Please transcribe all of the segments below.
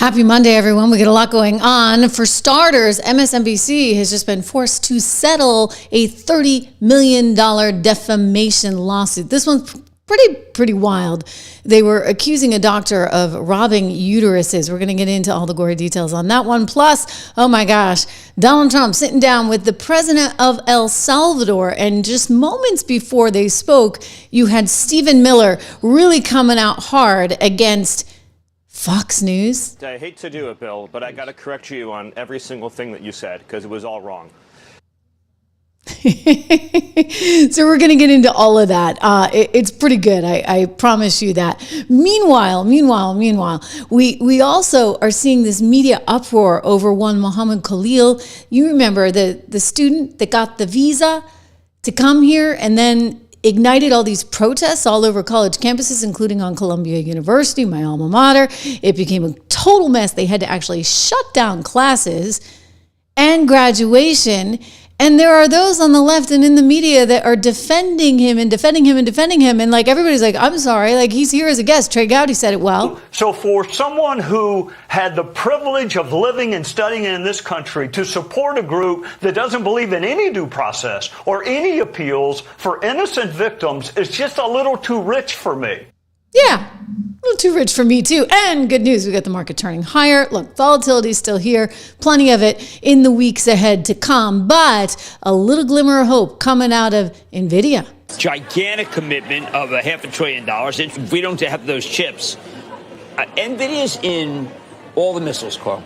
Happy Monday, everyone. We got a lot going on. For starters, MSNBC has just been forced to settle a $30 million defamation lawsuit. This one's pretty wild. They were accusing a doctor of robbing uteruses. We're going to get into all the gory details on that one. Plus, oh my gosh, Donald Trump sitting down with the president of El Salvador. And just moments before they spoke, you had Stephen Miller really coming out hard against Fox News. I hate to do it, Bill, but I got to correct you on every single thing that you said because it was all wrong. So we're going to get into all of that. It's pretty good. I promise you that. Meanwhile, we also are seeing this media uproar over one Mohammed Khalil. You remember the student that got the visa to come here and then ignited all these protests all over college campuses, including on Columbia University, my alma mater. It became a total mess. They had to actually shut down classes and graduation. And there are those on the left and in the media that are defending him. And like, everybody's like, I'm sorry, like, he's here as a guest. Trey Gowdy said it well. So for someone who had the privilege of living and studying in this country to support a group that doesn't believe in any due process or any appeals for innocent victims is just a little too rich for me. Yeah, a little too rich for me too. And good news, we got the market turning higher. Look, volatility is still here. Plenty of it in the weeks ahead to come. But a little glimmer of hope coming out of Nvidia. Gigantic commitment of $500 billion. If we don't have those chips, Nvidia's in all the missiles, Carl.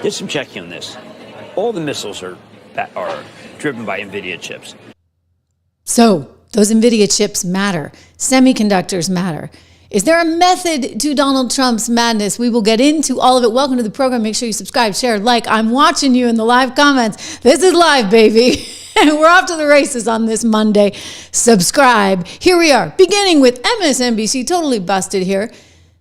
There's some checking on this. All the missiles are driven by Nvidia chips. So those Nvidia chips matter. Semiconductors matter. Is there a method to Donald Trump's madness? We will get into all of it. Welcome to the program. Make sure you subscribe, share, like. I'm watching you in the live comments. This is live, baby. And we're off to the races on this Monday. Subscribe. Here we are, beginning with MSNBC, totally busted here.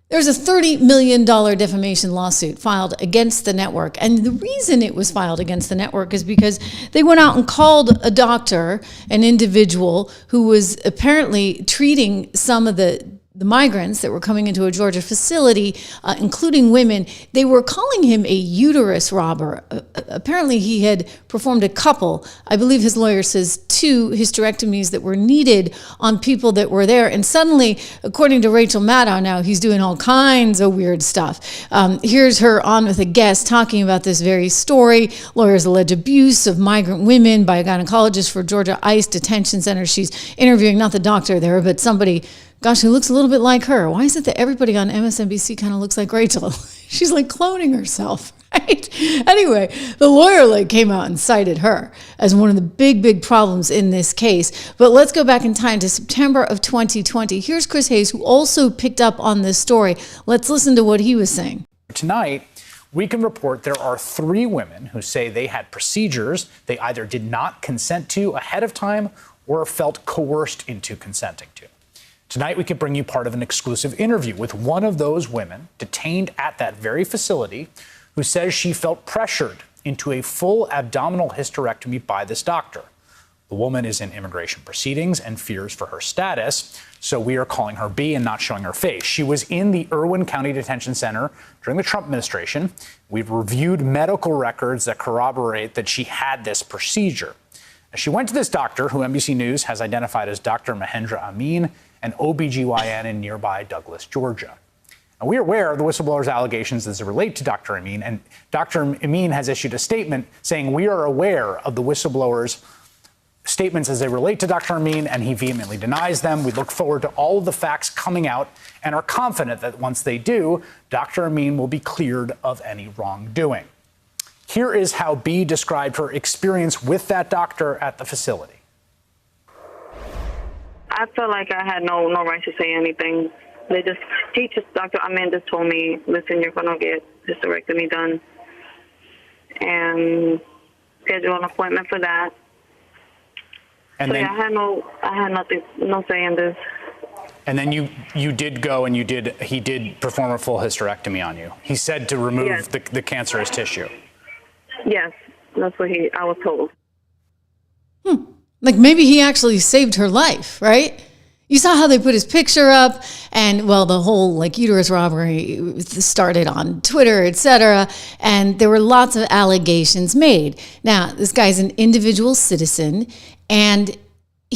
There's a $30 million defamation lawsuit filed against the network. And the reason it was filed against the network is because they went out and called a doctor, an individual who was apparently treating some of the migrants that were coming into a Georgia facility, including women. They were calling him a uterus robber. Apparently he had performed a couple, I believe his lawyer says 2 hysterectomies that were needed on people that were there. And suddenly, according to Rachel Maddow now, he's doing all kinds of weird stuff. Here's her on with a guest talking about this very story. Lawyers allege abuse of migrant women by a gynecologist for Georgia ICE detention center. She's interviewing not the doctor there, but somebody, gosh, who looks a little bit like her. Why is it that everybody on MSNBC kind of looks like Rachel? She's like cloning herself, right? Anyway, the lawyer came out and cited her as one of the big problems in this case. But let's go back in time to September of 2020. Here's Chris Hayes, who also picked up on this story. Let's listen to what he was saying. Tonight, we can report there are 3 women who say they had procedures they either did not consent to ahead of time or felt coerced into consenting to. Tonight, we can bring you part of an exclusive interview with one of those women detained at that very facility who says she felt pressured into a full abdominal hysterectomy by this doctor. The woman is in immigration proceedings and fears for her status, so we are calling her B and not showing her face. She was in the Irwin County Detention Center during the Trump administration. We've reviewed medical records that corroborate that she had this procedure. She went to this doctor, who NBC News has identified as Dr. Mahendra Amin, an OBGYN in nearby Douglas, Georgia. Now, we are aware of the whistleblower's allegations as they relate to Dr. Amin, and Dr. Amin has issued a statement saying we are aware of the whistleblower's statements as they relate to Dr. Amin, and he vehemently denies them. We look forward to all of the facts coming out and are confident that once they do, Dr. Amin will be cleared of any wrongdoing. Here is how B described her experience with that doctor at the facility. I felt like I had no right to say anything. Dr. Amin just told me, listen, you're going to get hysterectomy done and schedule an appointment for that. And so then, I had no say in this. And then you did go and he did perform a full hysterectomy on you. He said to remove Yes. the cancerous tissue. Yes, that's what I was told. Like maybe he actually saved her life, right? You saw how they put his picture up, and well, the whole like uterus robbery started on Twitter, etc. And there were lots of allegations made. Now, this guy's an individual citizen, and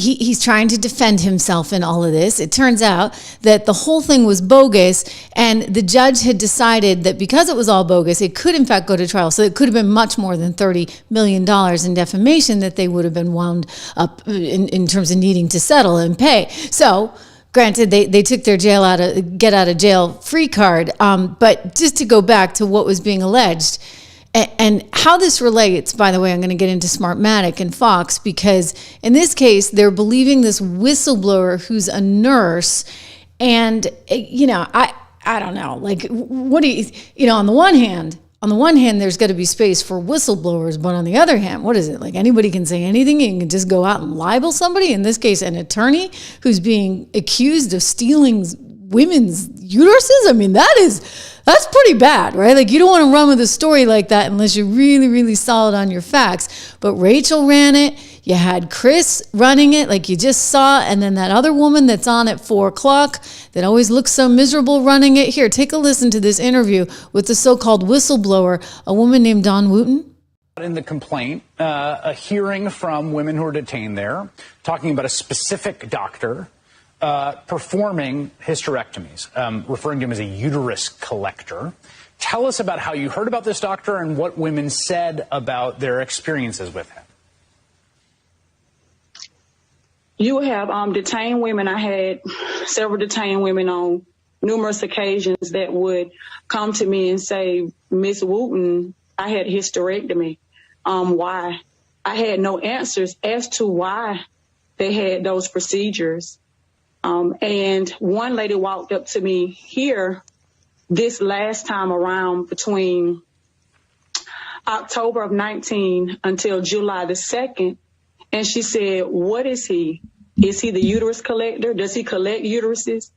he's trying to defend himself in all of this. It turns out that the whole thing was bogus, and the judge had decided that because it was all bogus, it could in fact go to trial. So it could have been much more than $30 million in defamation that they would have been wound up in terms of needing to settle and pay. So granted, they took their get out of jail free card. But just to go back to what was being alleged, and how this relates, by the way, I'm going to get into Smartmatic and Fox, because in this case, they're believing this whistleblower who's a nurse. And, I don't know, like, what do you, on the one hand, there's got to be space for whistleblowers. But on the other hand, what is it? Like anybody can say anything and can just go out and libel somebody. In this case, an attorney who's being accused of stealing women's uteruses. I mean, that's pretty bad, right? Like you don't want to run with a story like that unless you're really, really solid on your facts. But Rachel ran it. You had Chris running it like you just saw. And then that other woman that's on at 4:00 that always looks so miserable running it. Here, take a listen to this interview with the so-called whistleblower, a woman named Dawn Wooten. In the complaint, a hearing from women who are detained there, talking about a specific doctor performing hysterectomies, referring to him as a uterus collector. Tell us about how you heard about this doctor and what women said about their experiences with him. You have detained women. I had several detained women on numerous occasions that would come to me and say, Miss Wooten, I had hysterectomy. Why? I had no answers as to why they had those procedures. And one lady walked up to me here this last time around between October of 19 until July the 2nd. And she said, what is he? Is he the uterus collector? Does he collect uteruses?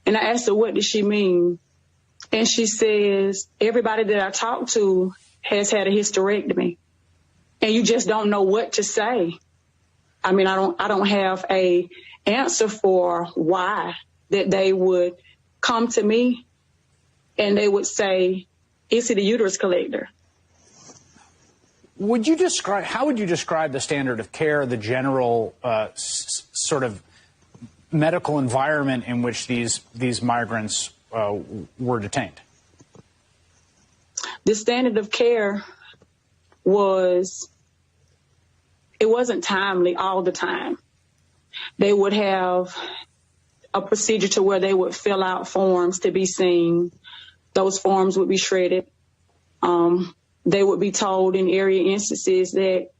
And I asked her, what does she mean? And she says, everybody that I talk to has had a hysterectomy. And you just don't know what to say. I mean, I don't have a answer for why that they would come to me and they would say, is he the uterus collector? How would you describe the standard of care, the general sort of medical environment in which these migrants were detained? The standard of care wasn't timely all the time. They would have a procedure to where they would fill out forms to be seen. Those forms would be shredded. They would be told in area instances that,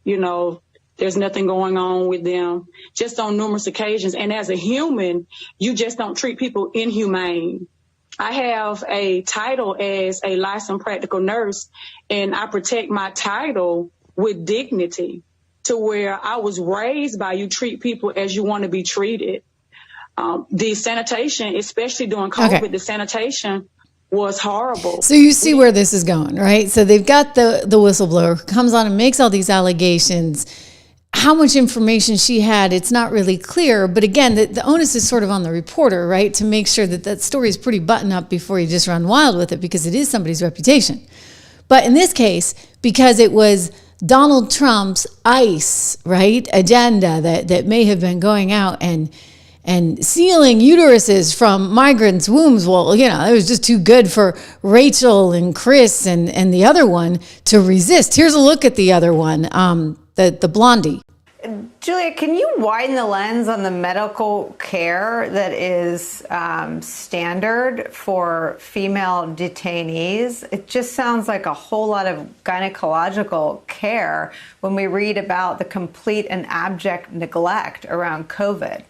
there's nothing going on with them, just on numerous occasions. And as a human, you just don't treat people inhumane. I have a title as a licensed practical nurse, and I protect my title with dignity, to where I was raised by you treat people as you want to be treated. The sanitation, especially during COVID, The sanitation was horrible. So you see where this is going, right? So they've got the whistleblower who comes on and makes all these allegations. How much information she had, it's not really clear. But again, the onus is sort of on the reporter, right? To make sure that story is pretty buttoned up before you just run wild with it, because it is somebody's reputation. But in this case, because it was Donald Trump's ICE, right, agenda that may have been going out and sealing uteruses from migrants' wombs. Well, it was just too good for Rachel and Chris and the other one to resist. Here's a look at the other one, the blondie. Julia, can you widen the lens on the medical care that is standard for female detainees? It just sounds like a whole lot of gynecological care when we read about the complete and abject neglect around COVID.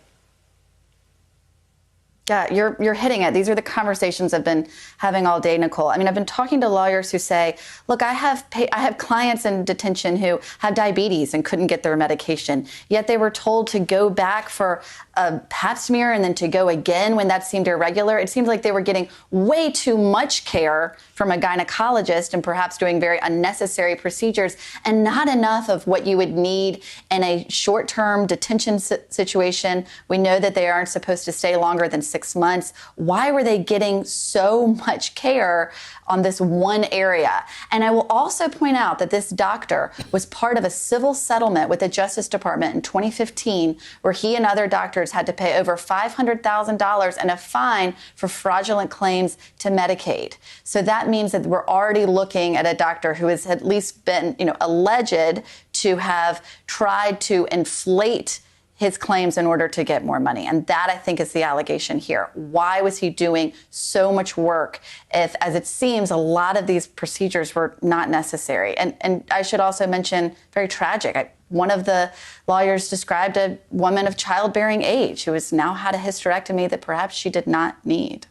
Yeah, you're hitting it. These are the conversations I've been having all day, Nicole. I mean, I've been talking to lawyers who say, look, I have clients in detention who have diabetes and couldn't get their medication, yet they were told to go back for a pap smear and then to go again when that seemed irregular. It seemed like they were getting way too much care from a gynecologist and perhaps doing very unnecessary procedures and not enough of what you would need in a short-term detention situation. We know that they aren't supposed to stay longer than 6 months. Why were they getting so much care on this one area? And I will also point out that this doctor was part of a civil settlement with the Justice Department in 2015, where he and other doctors had to pay over $500,000 and a fine for fraudulent claims to Medicaid. So that means that we're already looking at a doctor who has at least been, alleged to have tried to inflate his claims in order to get more money. And that, I think, is the allegation here. Why was he doing so much work if, as it seems, a lot of these procedures were not necessary? And I should also mention, very tragic, one of the lawyers described a woman of childbearing age who has now had a hysterectomy that perhaps she did not need.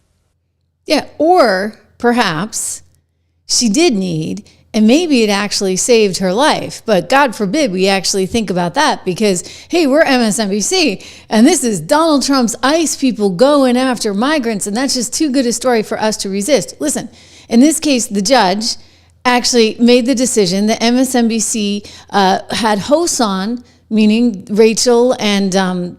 Yeah, or perhaps she did need, and maybe it actually saved her life. But God forbid we actually think about that, because, hey, we're MSNBC, and this is Donald Trump's ICE people going after migrants, and that's just too good a story for us to resist. Listen, in this case, the judge actually made the decision that MSNBC had hosts on, meaning Rachel and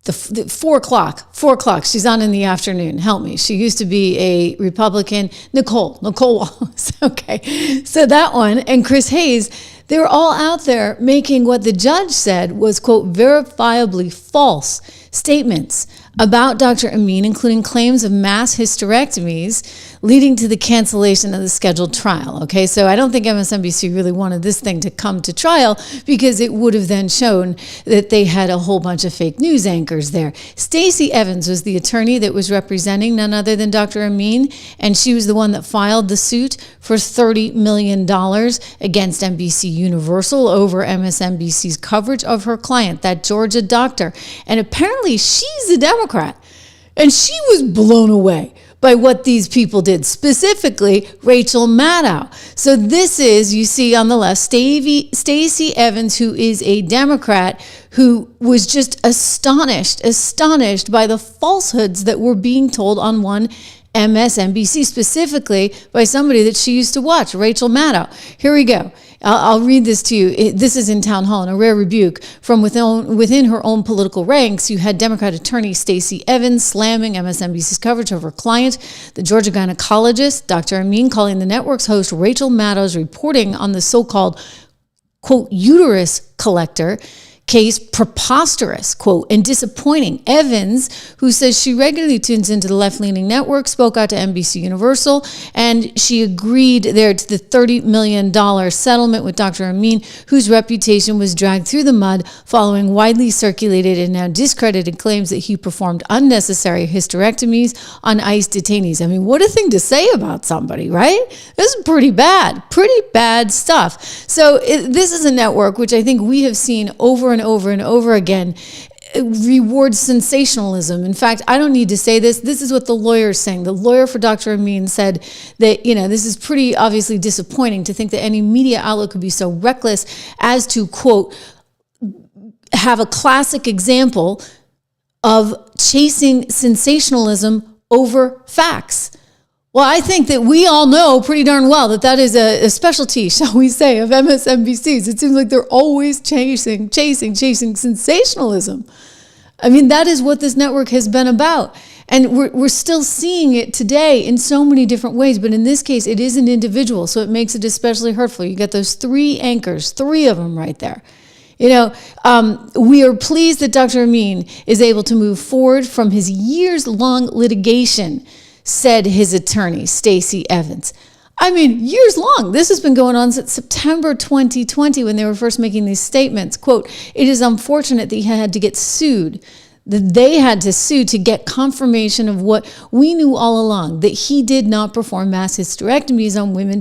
the 4 o'clock. She's on in the afternoon. Help me. She used to be a Republican. Nicole Wallace. Okay. So that one and Chris Hayes, they were all out there making what the judge said was, quote, verifiably false statements about Dr. Amin, including claims of mass hysterectomies leading to the cancellation of the scheduled trial. Okay, so I don't think MSNBC really wanted this thing to come to trial, because it would have then shown that they had a whole bunch of fake news anchors there. Stacey Evans was the attorney that was representing none other than Dr. Amin, and she was the one that filed the suit for $30 million against NBC Universal over MSNBC's coverage of her client, that Georgia doctor. And apparently she's a Democrat, and she was blown away by what these people did, specifically Rachel Maddow. So this is, you see on the left, Stacey Evans, who is a Democrat, who was just astonished by the falsehoods that were being told on one MSNBC, specifically by somebody that she used to watch, Rachel Maddow. Here we go. I'll read this to you. This is in Town Hall, in a rare rebuke from within her own political ranks. You had Democrat attorney Stacey Evans slamming MSNBC's coverage of her client, the Georgia gynecologist, Dr. Amin, calling the network's host Rachel Maddow's reporting on the so-called, quote, uterus collector case preposterous, quote, and disappointing. Evans, who says she regularly tunes into the left-leaning network, spoke out to NBC Universal, and she agreed there to the $30 million settlement with Dr. Amin, whose reputation was dragged through the mud following widely circulated and now discredited claims that he performed unnecessary hysterectomies on ICE detainees. I mean, what a thing to say about somebody, right? This is pretty bad stuff. So this is a network which I think we have seen over and over again rewards sensationalism. In fact, I don't need to say this. This is what the lawyer is saying. The lawyer for Dr. Amin said that, this is pretty obviously disappointing to think that any media outlet could be so reckless as to, quote, have a classic example of chasing sensationalism over facts. Well, I think that we all know pretty darn well that is a specialty, shall we say, of MSNBC's. It seems like they're always chasing sensationalism. I mean, that is what this network has been about. And we're still seeing it today in so many different ways. But in this case, it is an individual, so it makes it especially hurtful. You get those 3 anchors, 3 of them right there. We are pleased that Dr. Amin is able to move forward from his years-long litigation, said his attorney, Stacey Evans. I mean, years long. This has been going on since September 2020 when they were first making these statements. Quote, it is unfortunate that he had to get sued. that they had to sue to get confirmation of what we knew all along, that he did not perform mass hysterectomies on women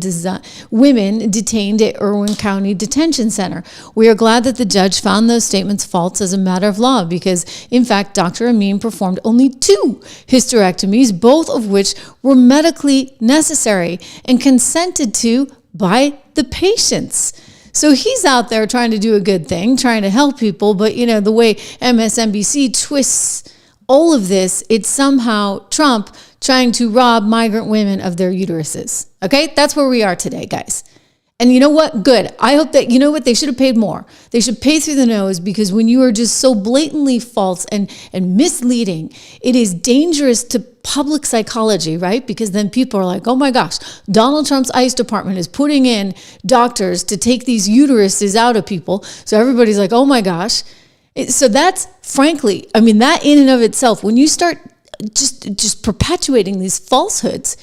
detained at Irwin County Detention Center. We are glad that the judge found those statements false as a matter of law because, in fact, Dr. Amin performed only 2 hysterectomies, both of which were medically necessary and consented to by the patients. So he's out there trying to do a good thing, trying to help people. But, you know, the way MSNBC twists all of this, it's somehow Trump trying to rob migrant women of their uteruses. Okay, that's where we are today, guys. And you know what? Good. I hope that, you know what? They should have paid more. They should pay through the nose because when you are just so blatantly false and misleading, it is dangerous to public psychology, right? Because then people are like, oh my gosh, Donald Trump's ICE department is putting in doctors to take these uteruses out of people. So everybody's like, oh my gosh. So that's, frankly, I mean, that in and of itself, when you start just perpetuating these falsehoods,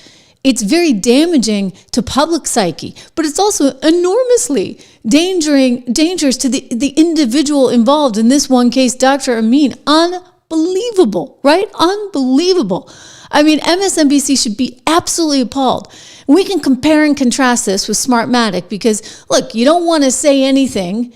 it's very damaging to public psyche, but it's also enormously dangerous to the individual involved. In this one case, Dr. Amin, unbelievable, right? Unbelievable. I mean, MSNBC should be absolutely appalled. We can compare and contrast this with Smartmatic because, look, you don't want to say anything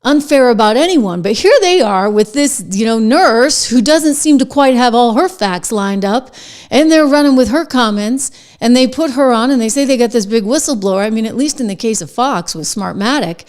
unfair about anyone, but here they are with this, nurse who doesn't seem to quite have all her facts lined up, and they're running with her comments, and they put her on, and they say they got this big whistleblower. I mean, at least in the case of Fox with Smartmatic,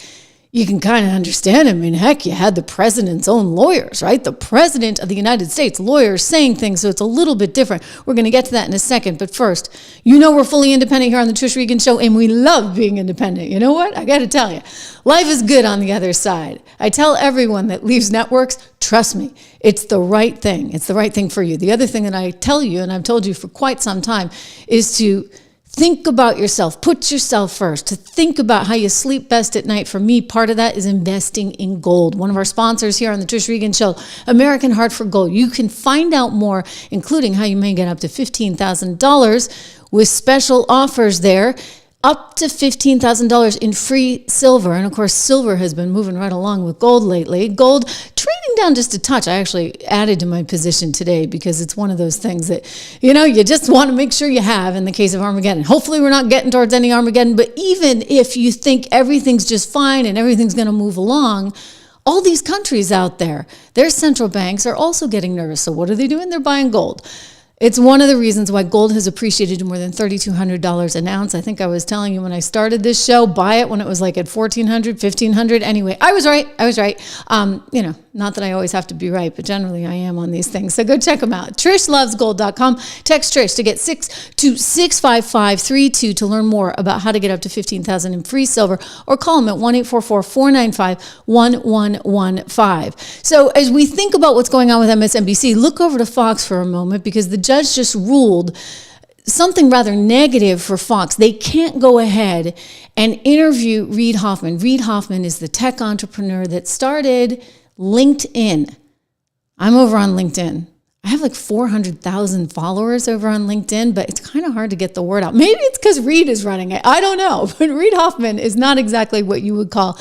you can kind of understand him. I mean, heck, you had the president's own lawyers, right? The president of the United States lawyers saying things, so it's a little bit different. We're going to get to that in a second. But first, we're fully independent here on the Trish Regan Show, and we love being independent. You know what? I got to tell you, life is good on the other side. I tell everyone that leaves networks, trust me, it's the right thing. It's the right thing for you. The other thing that I tell you, and I've told you for quite some time, is to think about yourself. Put yourself first. To think about how you sleep best at night. For me, part of that is investing in gold. One of our sponsors here on the Trish Regan Show, American Heart for Gold. You can find out more, including how you may get up to $15,000 with special offers there. Up to $15,000 in free silver. And of course, silver has been moving right along with gold lately. Gold trading down just a touch. I actually added to my position today because it's one of those things that, you just want to make sure you have in the case of Armageddon. Hopefully we're not getting towards any Armageddon, but even if you think everything's just fine and everything's going to move along, all these countries out there, their central banks are also getting nervous. So what are they doing? They're buying gold. It's one of the reasons why gold has appreciated to more than $3,200 an ounce. I think I was telling you when I started this show, buy it when it was like at $1,400, $1,500. Anyway, I was right. Not that I always have to be right, but generally I am on these things. So go check them out. TrishLovesGold.com. Text Trish to get 65532 to learn more about how to get up to $15,000 in free silver, or call them at 1-844-495-1115. So as we think about what's going on with MSNBC, look over to Fox for a moment because the judge just ruled something rather negative for Fox. They can't go ahead and interview Reid Hoffman. Reid Hoffman is the tech entrepreneur that started LinkedIn. I'm over on LinkedIn. I have like 400,000 followers over on LinkedIn, but it's kind of hard to get the word out. Maybe it's because Reid is running it. I don't know. But Reid Hoffman is not exactly what you would call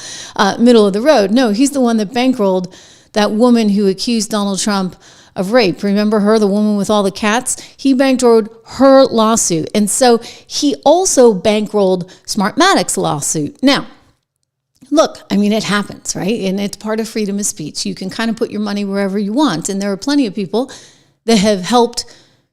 middle of the road. No, he's the one that bankrolled that woman who accused Donald Trump of rape. Remember her, the woman with all the cats? He bankrolled her lawsuit. And so he also bankrolled Smartmatic's lawsuit. Now, look, I mean, it happens, right? And it's part of freedom of speech. You can kind of put your money wherever you want. And there are plenty of people that have helped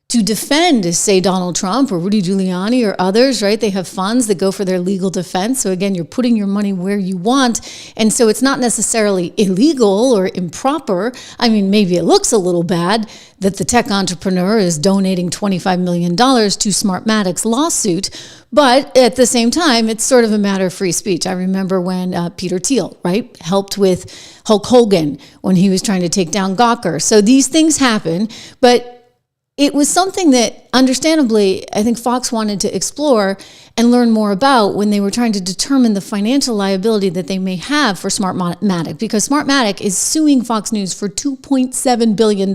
to defend, say, Donald Trump or Rudy Giuliani or others, right? They have funds that go for their legal defense. So again, you're putting your money where you want. And so it's not necessarily illegal or improper. I mean, maybe it looks a little bad that the tech entrepreneur is donating $25 million to Smartmatic's lawsuit. But at the same time, it's sort of a matter of free speech. I remember when Peter Thiel, right, helped with Hulk Hogan when he was trying to take down Gawker. So these things happen, but it was something that, understandably, I think Fox wanted to explore and learn more about when they were trying to determine the financial liability that they may have for Smartmatic, because Smartmatic is suing Fox News for $2.7 billion.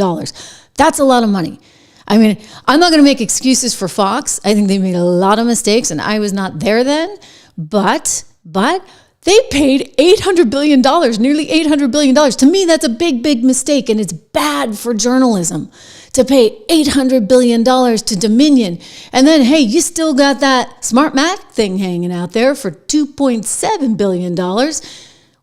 That's a lot of money. I mean, I'm not going to make excuses for Fox. I think they made a lot of mistakes, and I was not there then. But They paid $800 billion, nearly $800 billion. To me, that's a big, big mistake, and it's bad for journalism to pay $800 billion to Dominion. And then, hey, you still got that Smartmatic thing hanging out there for $2.7 billion.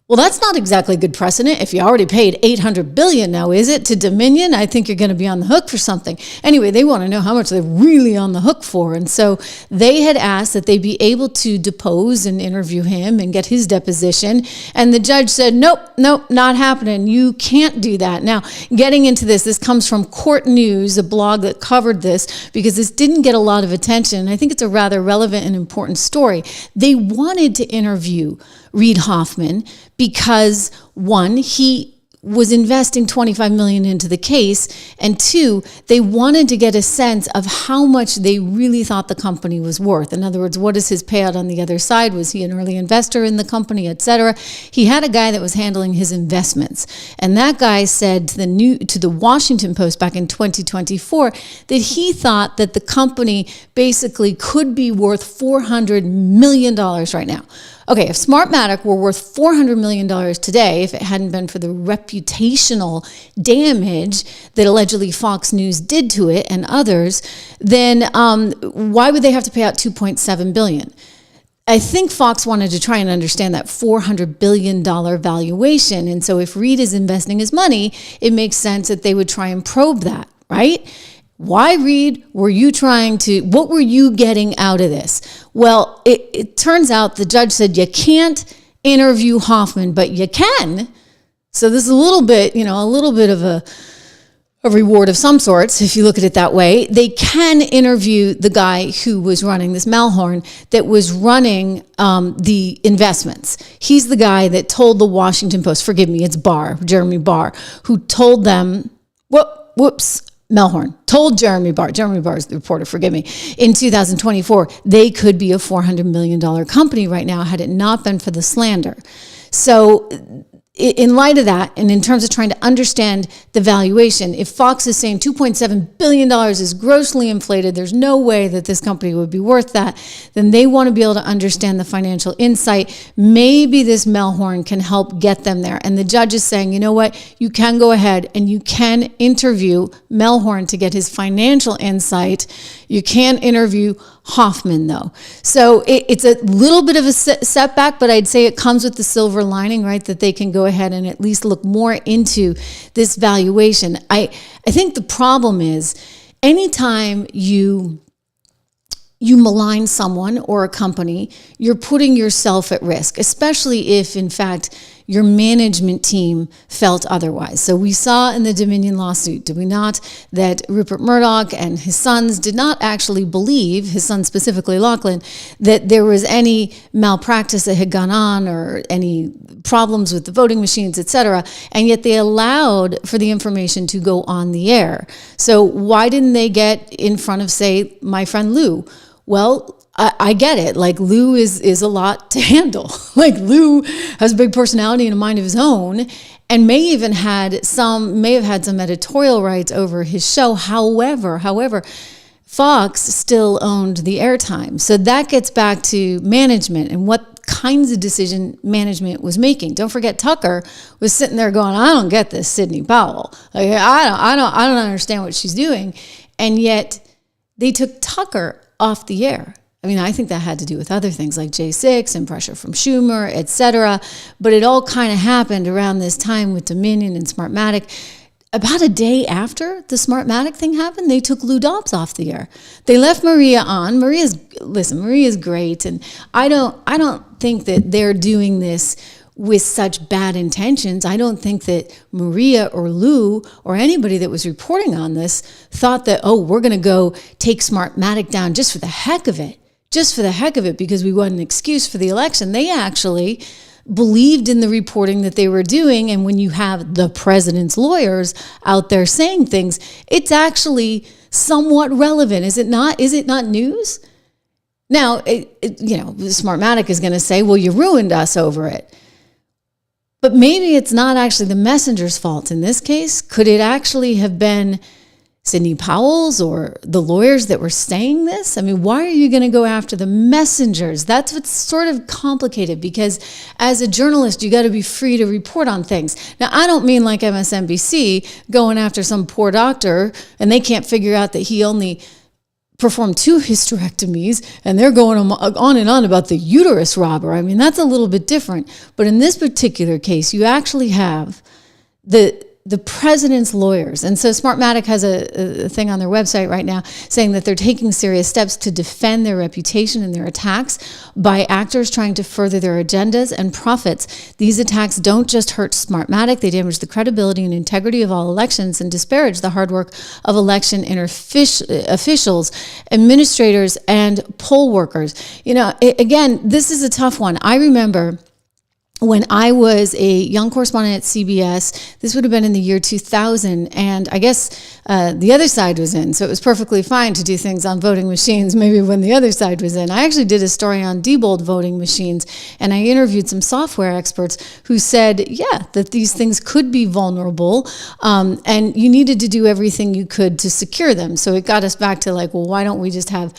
Well, that's not exactly good precedent. If you already paid $800 billion now, is it, to Dominion? I think you're going to be on the hook for something. Anyway, they want to know how much they're really on the hook for. And so they had asked that they be able to depose and interview him and get his deposition. And the judge said, nope, not happening. You can't do that. Now, getting into this comes from Court News, a blog that covered this, because this didn't get a lot of attention. I think it's a rather relevant and important story. They wanted to interview Reid Hoffman because, one, he was investing $25 million into the case, and two, they wanted to get a sense of how much they really thought the company was worth. In other words, what is his payout on the other side? Was he an early investor in the company, etc.? He had a guy that was handling his investments, and that guy said to the Washington Post back in 2024 that he thought that the company basically could be worth $400 million right now. Okay, if Smartmatic were worth $400 million today, if it hadn't been for the reputational damage that allegedly Fox News did to it and others, then why would they have to pay out $2.7 billion? I think Fox wanted to try and understand that $400 billion valuation. And so if Reid is investing his money, it makes sense that they would try and probe that, right? Why, Reid, what were you getting out of this? Well, it turns out the judge said you can't interview Hoffman, but you can. So this is a little bit of a reward of some sorts, if you look at it that way. They can interview the guy who was running this Malhorn that was running the investments. He's the guy that told the Washington Post, it's Jeremy Barr, who told them, Melhorn told Jeremy Barr is the reporter, in 2024, they could be a $400 million company right now had it not been for the slander. So in light of that, and in terms of trying to understand the valuation, if Fox is saying $2.7 billion is grossly inflated, there's no way that this company would be worth that, then they want to be able to understand the financial insight. Maybe this Melhorn can help get them there. And the judge is saying, you know what, you can go ahead and you can interview Melhorn to get his financial insight. You can interview Hoffman, though. So it's a little bit of a setback, but I'd say it comes with the silver lining, right, that they can go ahead and at least look more into this valuation. I think the problem is anytime you malign someone or a company, you're putting yourself at risk, especially if, in fact, your management team felt otherwise. So we saw in the Dominion lawsuit, did we not, that Rupert Murdoch and his sons did not actually believe, his son specifically Lachlan, that there was any malpractice that had gone on or any problems with the voting machines, etc. And yet they allowed for the information to go on the air. So why didn't they get in front of, say, my friend Lou? Well, I get it. Like, Lou is a lot to handle. Like, Lou has a big personality and a mind of his own, and may have had some editorial rights over his show. However, Fox still owned the airtime. So that gets back to management and what kinds of decision management was making. Don't forget, Tucker was sitting there going, I don't get this Sidney Powell. Like, I don't understand what she's doing. And yet they took Tucker off the air. I mean, I think that had to do with other things like J6 and pressure from Schumer, etc. But it all kind of happened around this time with Dominion and Smartmatic. About a day after the Smartmatic thing happened, they took Lou Dobbs off the air. They left Maria on. Maria's great, and I don't think that they're doing this with such bad intentions. I don't think that Maria or Lou or anybody that was reporting on this thought that, we're going to go take Smartmatic down just for the heck of it. Because we want an excuse for the election. They actually believed in the reporting that they were doing. And when you have the president's lawyers out there saying things, it's actually somewhat relevant. Is it not? Is it not news? Now, Smartmatic is going to say, well, you ruined us over it. But maybe it's not actually the messenger's fault in this case. Could it actually have been Sidney Powell's or the lawyers that were saying this? I mean, why are you going to go after the messengers? That's what's sort of complicated, because as a journalist, you got to be free to report on things. Now, I don't mean like MSNBC going after some poor doctor and they can't figure out that he only performed 2 hysterectomies and they're going on and on about the uterus robber. I mean, that's a little bit different. But in this particular case, you actually have the president's lawyers. And so Smartmatic has a thing on their website right now saying that they're taking serious steps to defend their reputation and their attacks by actors trying to further their agendas and profits. These attacks don't just hurt Smartmatic, they damage the credibility and integrity of all elections and disparage the hard work of election officials, administrators, and poll workers. You know, again, this is a tough one. I remember when I was a young correspondent at CBS, this would have been in the year 2000, and I guess the other side was in, so it was perfectly fine to do things on voting machines, maybe when the other side was in. I actually did a story on Diebold voting machines, and I interviewed some software experts who said, yeah, that these things could be vulnerable, and you needed to do everything you could to secure them. So it got us back to like, well, why don't we just have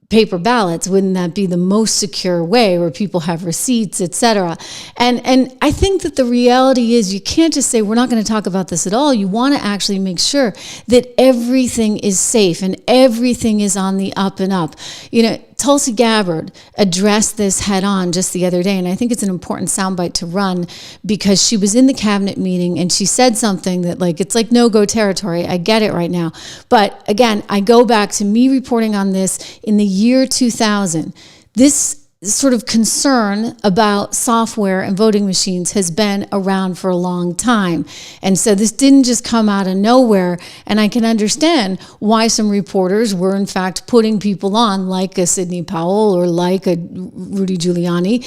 paper ballots? Wouldn't that be the most secure way, where people have receipts, etc.? And I think that the reality is you can't just say we're not going to talk about this at all. You want to actually make sure that everything is safe and everything is on the up and up. You know, Tulsi Gabbard addressed this head on just the other day, and I think it's an important soundbite to run, because she was in the cabinet meeting and she said something that, like, it's like no-go territory. I get it right now. But again, I go back to me reporting on this in the year 2000. This sort of concern about software and voting machines has been around for a long time. And so this didn't just come out of nowhere. And I can understand why some reporters were in fact putting people on, like a Sidney Powell or like a Rudy Giuliani.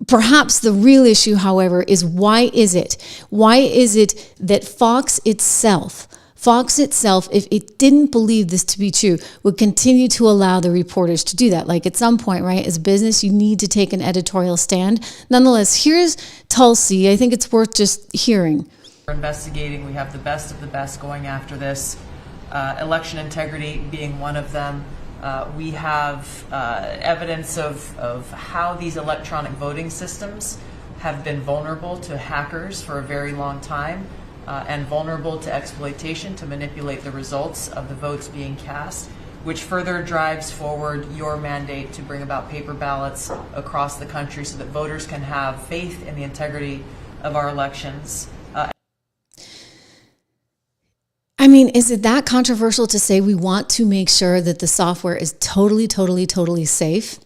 Perhaps the real issue, however, is why is it that Fox itself, if it didn't believe this to be true, would continue to allow the reporters to do that? Like, at some point, right, as business, you need to take an editorial stand. Nonetheless, here's Tulsi. I think it's worth just hearing. We're investigating. We have the best of the best going after this. Election integrity being one of them. We have evidence of how these electronic voting systems have been vulnerable to hackers for a very long time. And vulnerable to exploitation to manipulate the results of the votes being cast, which further drives forward your mandate to bring about paper ballots across the country so that voters can have faith in the integrity of our elections. I mean, is it that controversial to say we want to make sure that the software is totally safe?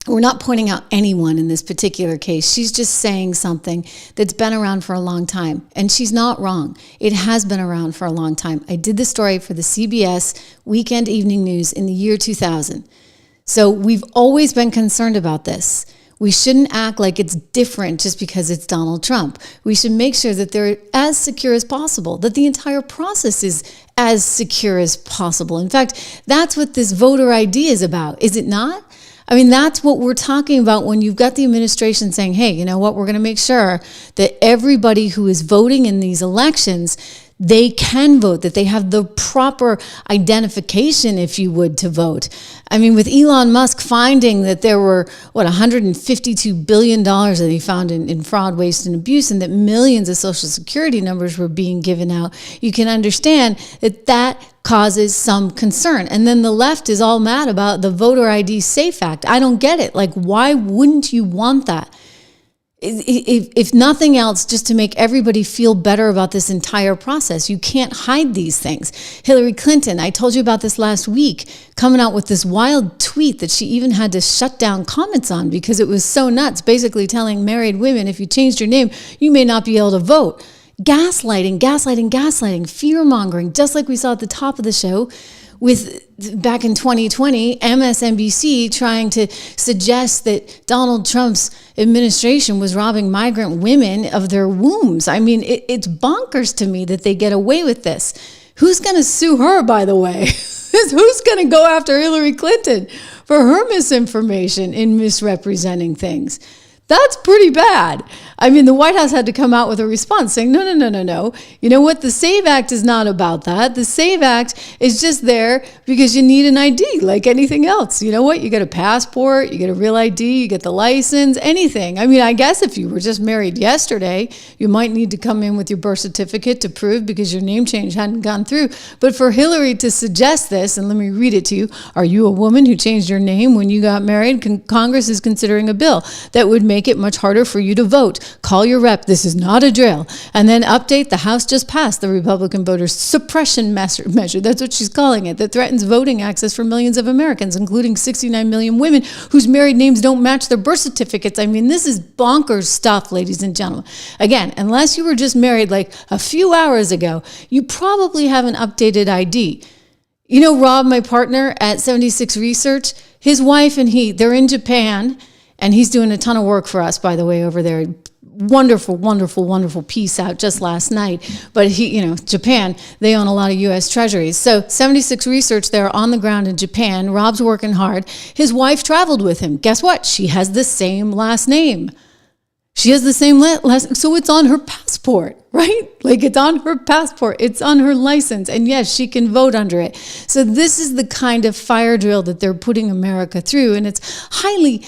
We're not pointing out anyone in this particular case. She's just saying something that's been around for a long time. And she's not wrong. It has been around for a long time. I did the story for the CBS Weekend Evening News in the year 2000. So we've always been concerned about this. We shouldn't act like it's different just because it's Donald Trump. We should make sure that they're as secure as possible, that the entire process is as secure as possible. In fact, that's what this voter ID is about, is it not? I mean, that's what we're talking about when you've got the administration saying, hey, you know what, we're going to make sure that everybody who is voting in these elections, they can vote, that they have the proper identification, if you would, to vote. I mean, with Elon Musk finding that there were, $152 billion that he found in fraud, waste, and abuse, and that millions of Social Security numbers were being given out, you can understand that causes some concern. And then the left is all mad about the Voter ID Safe Act. I don't get it. Like, why wouldn't you want that? If nothing else, just to make everybody feel better about this entire process. You can't hide these things. Hillary Clinton, I told you about this last week, coming out with this wild tweet that she even had to shut down comments on because it was so nuts, basically telling married women, if you changed your name, you may not be able to vote. Gaslighting, fear-mongering, just like we saw at the top of the show with, back in 2020, MSNBC trying to suggest that Donald Trump's administration was robbing migrant women of their wombs. I mean, it's bonkers to me that they get away with this. Who's going to sue her, by the way? Who's going to go after Hillary Clinton for her misinformation in misrepresenting things? That's pretty bad. I mean, the White House had to come out with a response saying, no. You know what? The SAVE Act is not about that. The SAVE Act is just there because you need an ID like anything else. You know what? You get a passport, you get a real ID, you get the license, anything. I mean, I guess if you were just married yesterday, you might need to come in with your birth certificate to prove because your name change hadn't gone through. But for Hillary to suggest this, and let me read it to you, are you a woman who changed your name when you got married? Congress is considering a bill that would make it much harder for you to vote. Call your rep. This is not a drill. And then update. The House just passed the Republican voter suppression measure. That's what she's calling it. That threatens voting access for millions of Americans, including 69 million women whose married names don't match their birth certificates. I mean, this is bonkers stuff, ladies and gentlemen. Again, unless you were just married like a few hours ago, you probably have an updated ID. You know, Rob, my partner at 76 Research, his wife and they're in Japan. And he's doing a ton of work for us, by the way, over there. Wonderful piece out just last night. But Japan, they own a lot of U.S. treasuries. So 76 Research, they're on the ground in Japan. Rob's working hard. His wife traveled with him. Guess what? She has the same last name. She has the same last, so it's on her passport, right? Like it's on her passport, it's on her license, and yes, she can vote under it. So this is the kind of fire drill that they're putting America through, and it's highly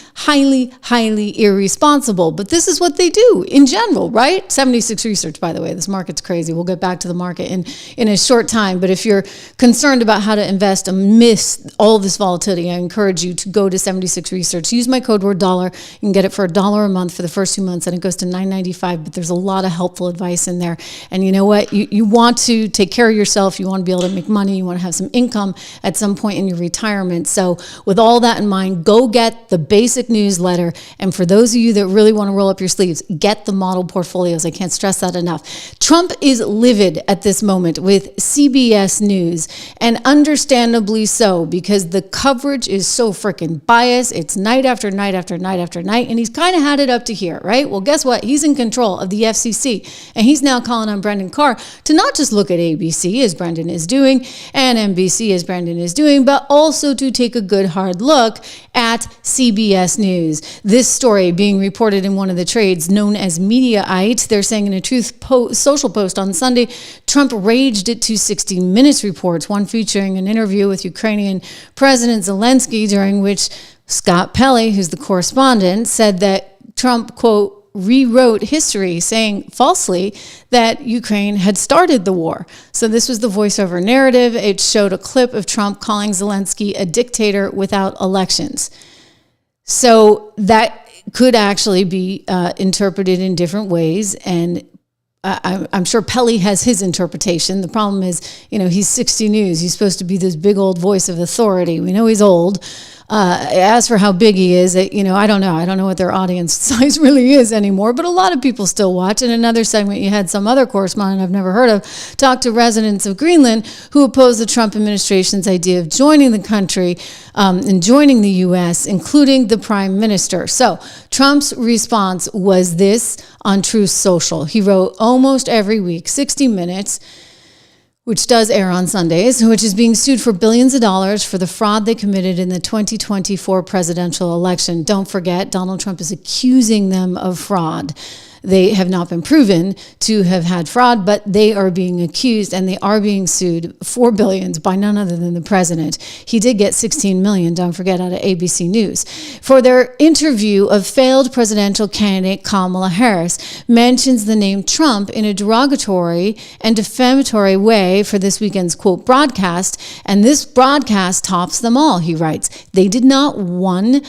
irresponsible. But this is what they do in general, right? 76 Research, by the way, this market's crazy. We'll get back to the market in a short time. But if you're concerned about how to invest amidst all this volatility, I encourage you to go to 76 Research. Use my code word dollar. You can get it for $1 a month for the first 2 months. And it goes to $9.95, but there's a lot of helpful advice in there. And you know what? You want to take care of yourself. You want to be able to make money. You want to have some income at some point in your retirement. So with all that in mind, go get the basic newsletter. And for those of you that really want to roll up your sleeves, get the model portfolios. I can't stress that enough. Trump is livid at this moment with CBS News, and understandably so, because the coverage is so freaking biased. It's night after night after night after night, and he's kind of had it up to here, right? Well, guess what? He's in control of the FCC, and he's now calling on Brendan Carr to not just look at ABC, as Brendan is doing, and NBC, as Brendan is doing, but also to take a good hard look at CBS News. This story being reported in one of the trades known as Mediaite. They're saying in a Truth social post on Sunday, Trump raged at 60 Minutes reports, one featuring an interview with Ukrainian President Zelensky, during which Scott Pelley, who's the correspondent, said that Trump, quote, rewrote history, saying falsely that Ukraine had started the war. So this was the voiceover narrative. It showed a clip of Trump calling Zelensky a dictator without elections. So that could actually be interpreted in different ways, and I'm sure Pelley has his interpretation. The problem is, he's 60 News. He's supposed to be this big old voice of authority. We know he's old. As for how big he is, I don't know. I don't know what their audience size really is anymore, but a lot of people still watch. In another segment, you had some other correspondent I've never heard of talk to residents of Greenland who oppose the Trump administration's idea of joining the country and joining the U.S., including the prime minister. So Trump's response was this on Truth Social. He wrote, almost every week, 60 Minutes, which does air on Sundays, which is being sued for billions of dollars for the fraud they committed in the 2024 presidential election. Don't forget, Donald Trump is accusing them of fraud. They have not been proven to have had fraud, but they are being accused, and they are being sued for billions by none other than the president. He did get $16 million, don't forget, out of ABC News, for their interview of failed presidential candidate Kamala Harris, mentions the name Trump in a derogatory and defamatory way for this weekend's, quote, broadcast, and this broadcast tops them all, he writes. They did not one,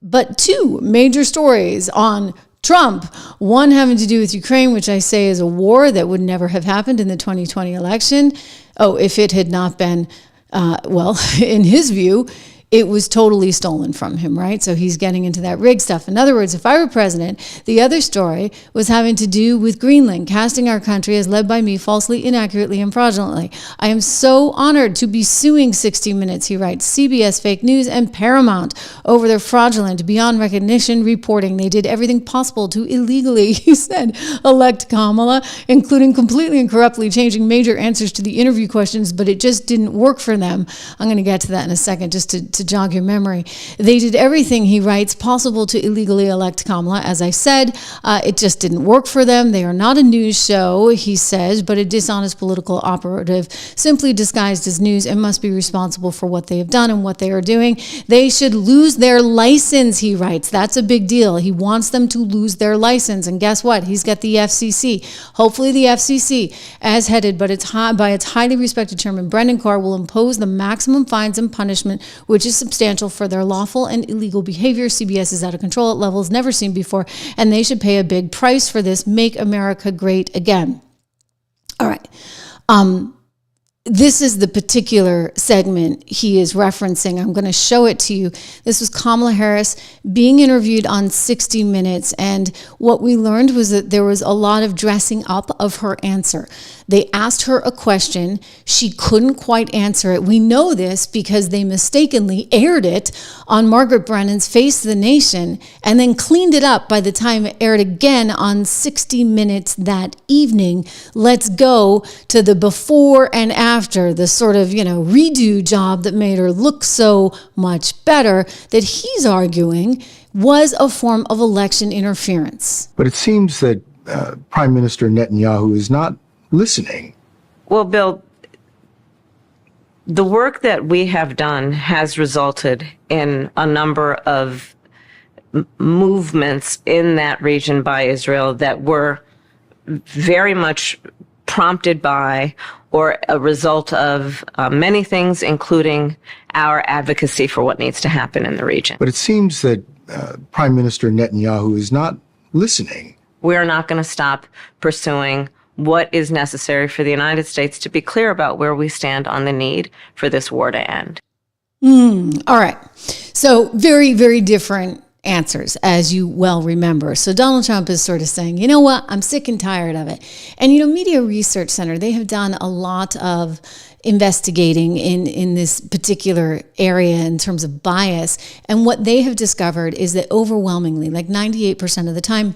but two major stories on Trump, one having to do with Ukraine, which I say is a war that would never have happened in the 2020 election. Oh, if it had not been, in his view, it was totally stolen from him, right? So he's getting into that rig stuff. In other words, if I were president, the other story was having to do with Greenland, casting our country as led by me falsely, inaccurately, and fraudulently. I am so honored to be suing 60 Minutes, he writes, CBS Fake News and Paramount over their fraudulent, beyond recognition reporting. They did everything possible to illegally, he said, elect Kamala, including completely and corruptly changing major answers to the interview questions, but it just didn't work for them. I'm going to get to that in a second, just to to jog your memory. They did everything, he writes, possible to illegally elect Kamala. As I said, it just didn't work for them. They are not a news show, he says, but a dishonest political operative simply disguised as news and must be responsible for what they have done and what they are doing. They should lose their license, he writes. That's a big deal. He wants them to lose their license. And guess what? He's got the FCC. Hopefully the FCC, as headed by its highly respected chairman, Brendan Carr, will impose the maximum fines and punishment, which is substantial for their lawful and illegal behavior. CBS is out of control at levels never seen before, and they should pay a big price for this. Make America great again. All right. This is the particular segment he is referencing. I'm going to show it to you. This was Kamala Harris being interviewed on 60 Minutes. And what we learned was that there was a lot of dressing up of her answer. They asked her a question. She couldn't quite answer it. We know this because they mistakenly aired it on Margaret Brennan's Face the Nation and then cleaned it up by the time it aired again on 60 Minutes that evening. Let's go to the before and after, the sort of, redo job that made her look so much better that he's arguing was a form of election interference. But it seems that Prime Minister Netanyahu is not listening. Well, Bill, the work that we have done has resulted in a number of movements in that region by Israel that were very much prompted by or a result of many things, including our advocacy for what needs to happen in the region. But it seems that Prime Minister Netanyahu is not listening. We're not going to stop pursuing what is necessary for the United States to be clear about where we stand on the need for this war to end. All right. So very, very different answers, as you well remember. So Donald Trump is sort of saying, you know what, I'm sick and tired of it. And, Media Research Center, they have done a lot of investigating in this particular area in terms of bias. And what they have discovered is that overwhelmingly, like 98% of the time,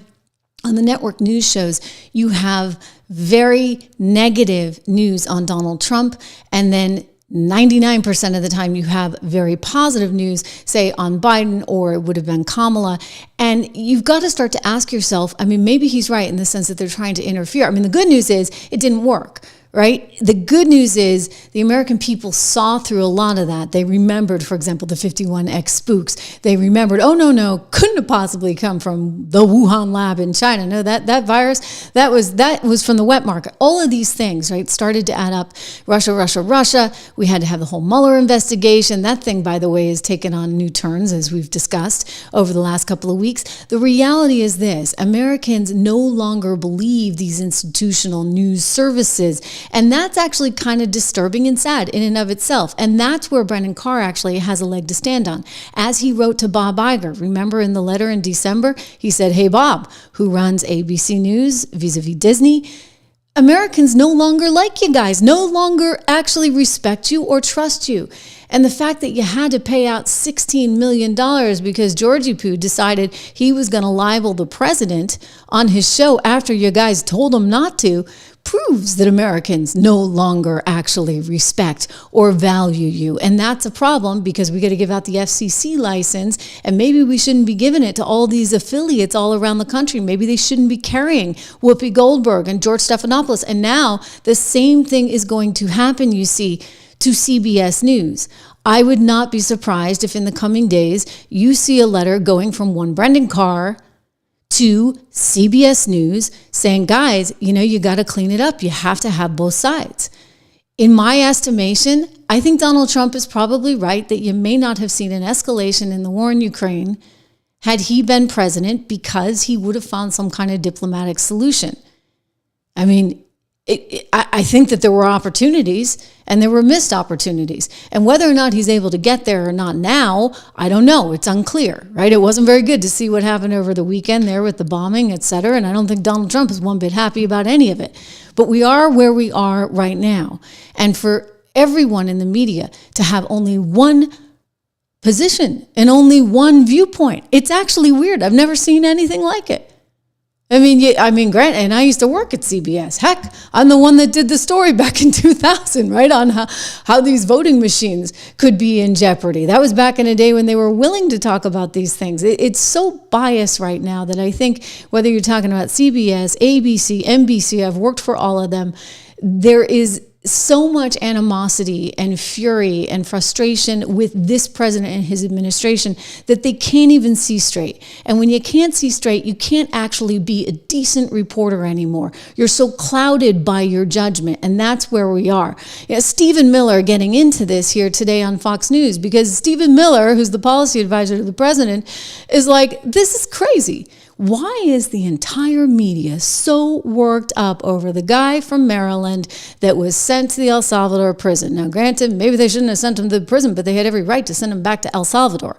on the network news shows, you have very negative news on Donald Trump, and then 99% of the time you have very positive news, say on Biden, or it would have been Kamala. And you've got to start to ask yourself, maybe he's right in the sense that they're trying to interfere. The good news is it didn't work. Right? The good news is the American people saw through a lot of that. They remembered, for example, the 51X spooks. They remembered, no, couldn't have possibly come from the Wuhan lab in China. No, that virus, that was from the wet market. All of these things, right, started to add up. Russia. We had to have the whole Mueller investigation. That thing, by the way, has taken on new turns, as we've discussed over the last couple of weeks. The reality is this: Americans no longer believe these institutional news services. And that's actually kind of disturbing and sad in and of itself. And that's where Brendan Carr actually has a leg to stand on. As he wrote to Bob Iger, remember in the letter in December, he said, hey, Bob, who runs ABC News vis-a-vis Disney, Americans no longer like you guys, no longer actually respect you or trust you. And the fact that you had to pay out $16 million because Georgie Poo decided he was going to libel the president on his show after you guys told him not to proves that Americans no longer actually respect or value you. And that's a problem because we got to give out the FCC license, and maybe we shouldn't be giving it to all these affiliates all around the country. Maybe they shouldn't be carrying Whoopi Goldberg and George Stephanopoulos. And now the same thing is going to happen, you see, to CBS News. I would not be surprised if in the coming days you see a letter going from one Brendan Carr to CBS News saying, guys, you got to clean it up. You have to have both sides. In my estimation, I think Donald Trump is probably right that you may not have seen an escalation in the war in Ukraine had he been president, because he would have found some kind of diplomatic solution. I think that there were opportunities and there were missed opportunities. And whether or not he's able to get there or not now, I don't know. It's unclear, right? It wasn't very good to see what happened over the weekend there with the bombing, et cetera. And I don't think Donald Trump is one bit happy about any of it. But we are where we are right now. And for everyone in the media to have only one position and only one viewpoint, it's actually weird. I've never seen anything like it. Grant, and I used to work at CBS. Heck, I'm the one that did the story back in 2000, right, on how these voting machines could be in jeopardy. That was back in a day when they were willing to talk about these things. It's so biased right now that I think whether you're talking about CBS, ABC, NBC, I've worked for all of them, there is so much animosity and fury and frustration with this president and his administration that they can't even see straight. And when you can't see straight, you can't actually be a decent reporter anymore. You're so clouded by your judgment, and that's where we are. Stephen Miller getting into this here today on Fox News, because Stephen Miller, who's the policy advisor to the president, is like, this is crazy. Why is the entire media so worked up over the guy from Maryland that was sent to the El Salvador prison? Now, granted, maybe they shouldn't have sent him to the prison, but they had every right to send him back to El Salvador.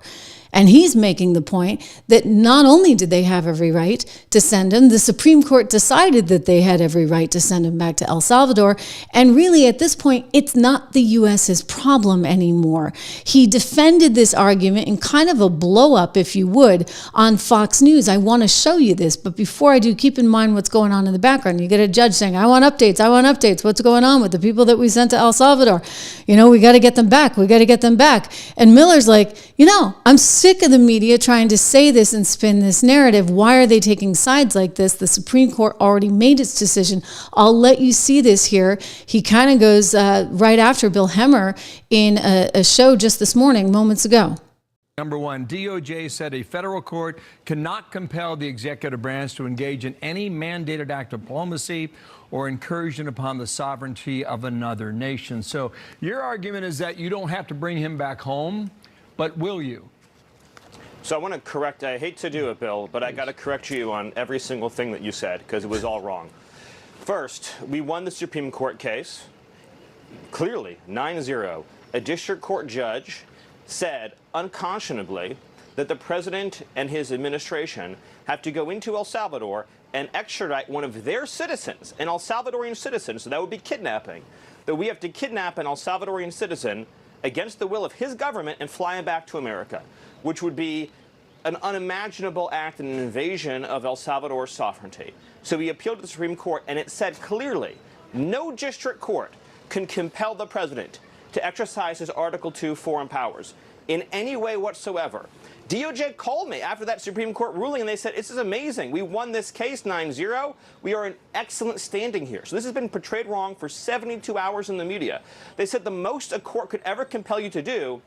And he's making the point that not only did they have every right to send him, the Supreme Court decided that they had every right to send him back to El Salvador. And really, at this point, it's not the U.S.'s problem anymore. He defended this argument in kind of a blow-up, if you would, on Fox News. I want to show you this, but before I do, keep in mind what's going on in the background. You get a judge saying, I want updates, I want updates. What's going on with the people that we sent to El Salvador? We got to get them back. We got to get them back. And Miller's like, I'm sick of the media trying to say this and spin this narrative. Why are they taking sides like this? The Supreme Court already made its decision. I'll let you see this here. He kind of goes right after Bill Hemmer in a show just this morning, moments ago. Number one, DOJ said a federal court cannot compel the executive branch to engage in any mandated act of diplomacy or incursion upon the sovereignty of another nation. So your argument is that you don't have to bring him back home, but will you? So I want to correct, I hate to do it, Bill, but I got to correct you on every single thing that you said because it was all wrong. First, we won the Supreme Court case, clearly, 9-0. A district court judge said unconscionably that the president and his administration have to go into El Salvador and extradite one of their citizens, an El Salvadorian citizen, so that would be kidnapping, that we have to kidnap an El Salvadorian citizen against the will of his government and fly him back to America, which would be an unimaginable act and an invasion of El Salvador's sovereignty. So he appealed to the Supreme Court, and it said clearly, no district court can compel the president to exercise his Article II foreign powers in any way whatsoever. DOJ called me after that Supreme Court ruling, and they said, this is amazing. We won this case 9-0. We are in excellent standing here. So this has been portrayed wrong for 72 hours in the media. They said the most a court could ever compel you to do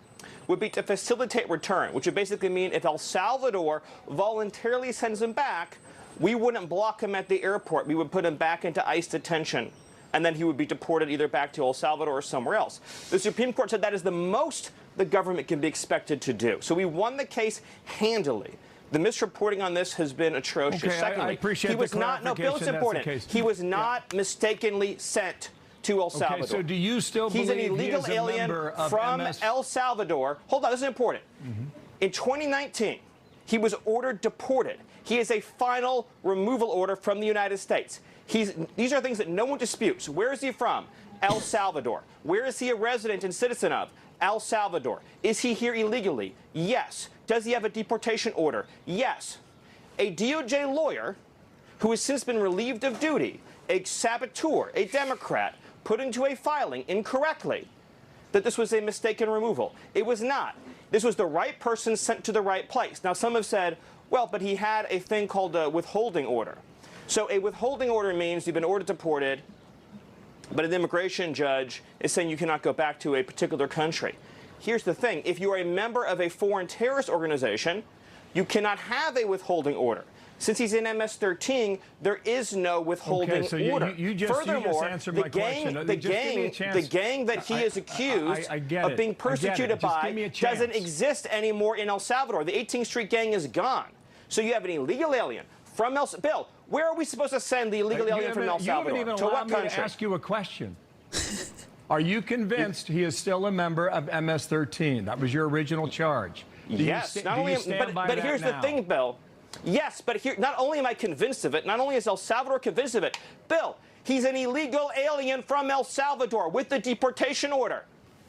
would be to facilitate return, which would basically mean if El Salvador voluntarily sends him back, we wouldn't block him at the airport. We would put him back into ICE detention, and then he would be deported either back to El Salvador or somewhere else. The Supreme Court said that is the most the government can be expected to do. So we won the case handily. The misreporting on this has been atrocious. Okay, Secondly, I appreciate he was the not, no, Bill, it's important. He was not mistakenly sent to El Salvador. Okay, so do you still He's believe an illegal he is a alien member of from MS? El Salvador. Hold on, this is important. In 2019, he was ordered deported. He has a final removal order from the United States. These are things that no one disputes. Where is he from? El Salvador. Where is he a resident and citizen of? El Salvador. Is he here illegally? Yes. Does he have a deportation order? Yes. A DOJ lawyer who has since been relieved of duty, a saboteur, a Democrat, put into a filing incorrectly that this was a mistaken removal. It was not. This was the right person sent to the right place. Now, some have said, well, but he had a thing called a withholding order. So a withholding order means you've been ordered deported, but an immigration judge is saying you cannot go back to a particular country. Here's the thing. If you are a member of a foreign terrorist organization, you cannot have a withholding order. Since he's in MS-13, there is no withholding order. Furthermore, the gang that he is accused of being persecuted by doesn't exist anymore in El Salvador. The 18th Street gang is gone. So you have an illegal alien from El Salvador. Bill, where are we supposed to send the illegal alien from El Salvador? You haven't even to allowed what me country? to ask you a question. Are you convinced he is still a member of MS-13? That was your original charge. Yes. But here's the thing, Bill. Yes, but here, not only am I convinced of it, not only is El Salvador convinced of it, Bill, he's an illegal alien from El Salvador with the deportation order.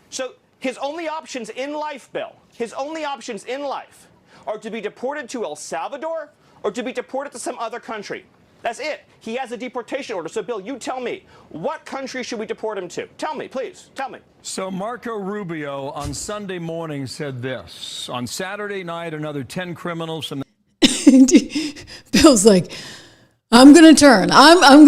So his only options in life, Bill, his only options in life are to be deported to El Salvador or to be deported to some other country. That's it. He has a deportation order. So, Bill, you tell me, what country should we deport him to? Tell me, please. Tell me. So Marco Rubio on Sunday morning said this. On Saturday night, another 10 criminals from Bill's like, I'm going to turn. I'm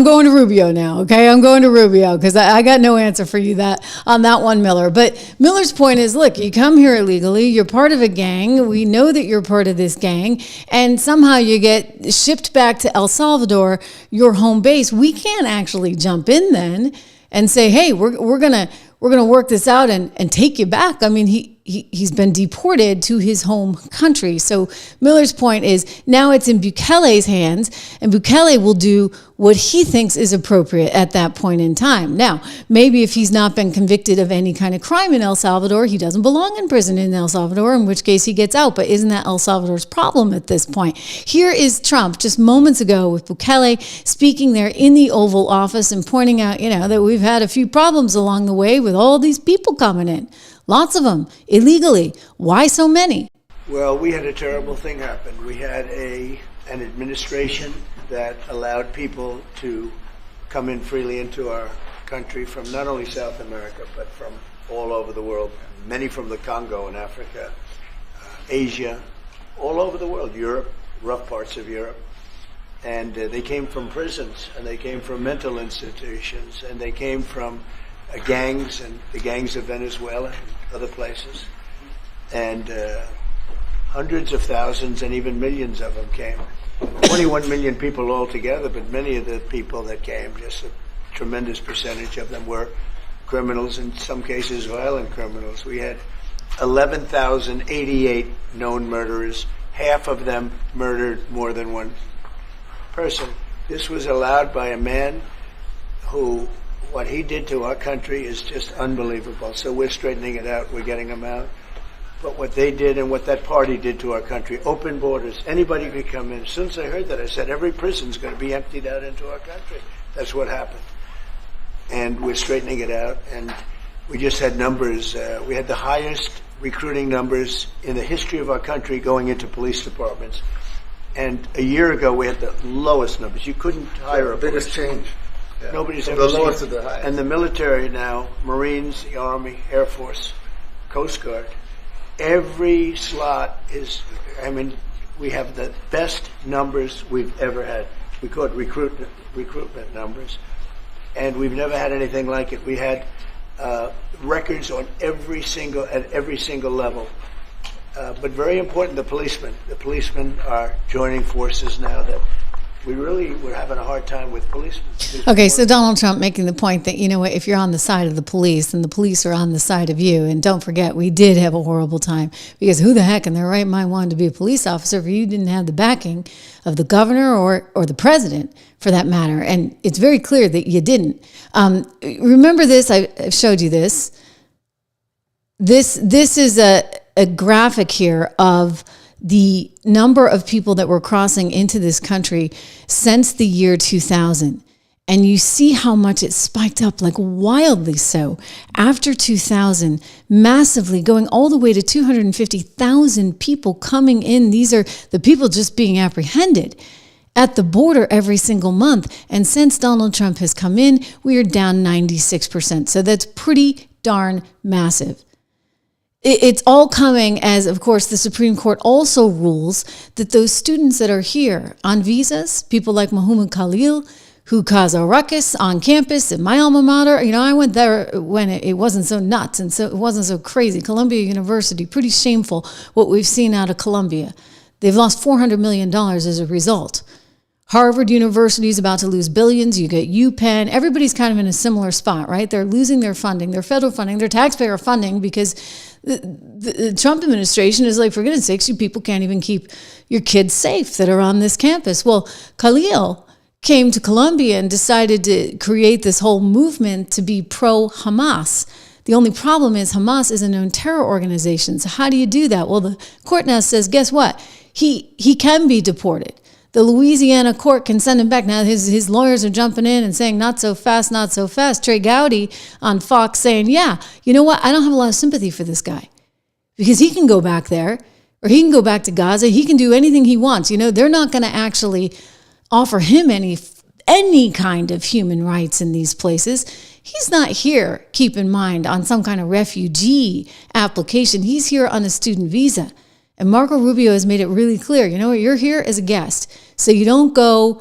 going to Rubio now. Okay. I'm going to Rubio because I got no answer for you on that one, Miller. But Miller's point is, look, you come here illegally. You're part of a gang. We know that you're part of this gang, and somehow you get shipped back to El Salvador, your home base. We can't actually jump in then and say, hey, we're going to work this out and take you back. I mean, he's been deported to his home country. So Miller's point is now it's in Bukele's hands, and Bukele will do what he thinks is appropriate at that point in time. Now, maybe if he's not been convicted of any kind of crime in El Salvador, he doesn't belong in prison in El Salvador, in which case he gets out. But isn't that El Salvador's problem at this point? Here is Trump just moments ago with Bukele speaking there in the Oval Office and pointing out, that we've had a few problems along the way with all these people coming in. Lots of them illegally. Why so many? Well, we had a terrible thing happen. We had an administration that allowed people to come in freely into our country from not only South America, but from all over the world. Many from the Congo in Africa, Asia, all over the world, Europe, rough parts of Europe. And they came from prisons, and they came from mental institutions, and they came from gangs and the gangs of Venezuela and other places. And hundreds of thousands and even millions of them came. 21 million people altogether, but many of the people that came, just a tremendous percentage of them were criminals, in some cases violent criminals. We had 11,088 known murderers. Half of them murdered more than one person. This was allowed by a man who, what he did to our country is just unbelievable. So we're straightening it out. We're getting them out. But what they did and what that party did to our country, open borders, anybody could come in. As soon as I heard that, I said, every prison's going to be emptied out into our country. That's what happened. And we're straightening it out. And we just had numbers. We had the highest recruiting numbers in the history of our country going into police departments. And a year ago, we had the lowest numbers. You couldn't hire a biggest change. Yeah. Nobody's ever seen. The lowest to the highest. And the military now, Marines, the Army, Air Force, Coast Guard, every slot is, we have the best numbers we've ever had. We call it recruitment numbers. And we've never had anything like it. We had records on at every single level. But very important, the policemen. The policemen are joining forces now that we're having a hard time with policemen. Okay, so Donald Trump making the point that, if you're on the side of the police, then the police are on the side of you. And don't forget, we did have a horrible time because who the heck in their right mind wanted to be a police officer if you didn't have the backing of the governor or the president, for that matter? And it's very clear that you didn't. Remember this, I've showed you this. This is a graphic here of the number of people that were crossing into this country since the year 2000. And you see how much it spiked up, like wildly so. After 2000, massively, going all the way to 250,000 people coming in. These are the people just being apprehended at the border every single month. And since Donald Trump has come in, we are down 96%. So that's pretty darn massive. It's all coming as, of course, the Supreme Court also rules that those students that are here on visas, people like Muhammad Khalil, who cause a ruckus on campus at my alma mater. I went there when it wasn't so nuts and so it wasn't so crazy. Columbia University, pretty shameful what we've seen out of Columbia. They've lost $400 million as a result. Harvard University is about to lose billions. You get UPenn. Everybody's kind of in a similar spot, right? They're losing their funding, their federal funding, their taxpayer funding, because the Trump administration is like, for goodness sakes, you people can't even keep your kids safe that are on this campus. Well, Khalil came to Columbia and decided to create this whole movement to be pro-Hamas. The only problem is Hamas is a known terror organization. So how do you do that? Well, the court now says, guess what? He can be deported. The Louisiana court can send him back. Now his lawyers are jumping in and saying, not so fast, not so fast. Trey Gowdy on Fox saying, yeah, you know what? I don't have a lot of sympathy for this guy because he can go back there or he can go back to Gaza. He can do anything he wants. They're not going to actually offer him any kind of human rights in these places. He's not here, keep in mind, on some kind of refugee application. He's here on a student visa. And Marco Rubio has made it really clear, you know what, you're here as a guest, so you don't go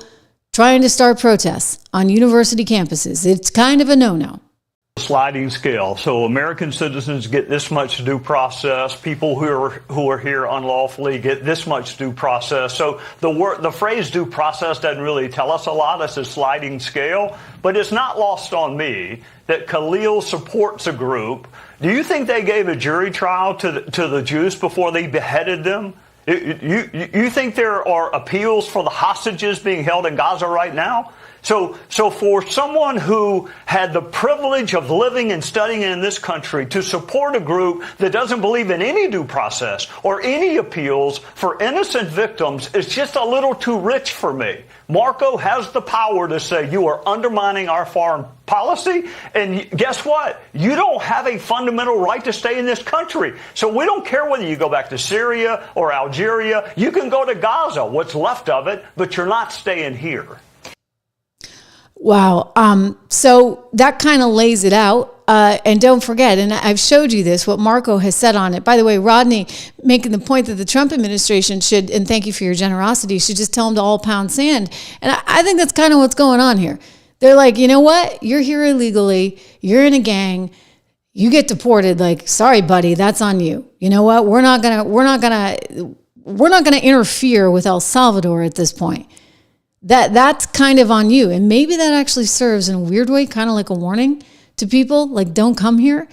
trying to start protests on university campuses. It's kind of a no-no. Sliding scale. So American citizens get this much due process. People who are here unlawfully get this much due process. So the phrase due process doesn't really tell us a lot. It's a sliding scale. But it's not lost on me that Khalil supports a group. Do you think they gave a jury trial to the Jews before they beheaded them? You think there are appeals for the hostages being held in Gaza right now? So for someone who had the privilege of living and studying in this country to support a group that doesn't believe in any due process or any appeals for innocent victims is just a little too rich for me. Marco has the power to say you are undermining our foreign policy, and guess what? You don't have a fundamental right to stay in this country. So we don't care whether you go back to Syria or Algeria. You can go to Gaza, what's left of it, but you're not staying here. Wow. So that kind of lays it out. And don't forget, and I've showed you this, what Marco has said on it. By the way, Rodney making the point that the Trump administration should, and thank you for your generosity, should just tell them to all pound sand. And I think that's kind of what's going on here. They're like, you know what? You're here illegally. You're in a gang. You get deported. Like, sorry, buddy, that's on you. You know what? We're not gonna interfere with El Salvador at this point. That's kind of on you. And maybe that actually serves in a weird way, kind of like a warning to people, like, don't come here,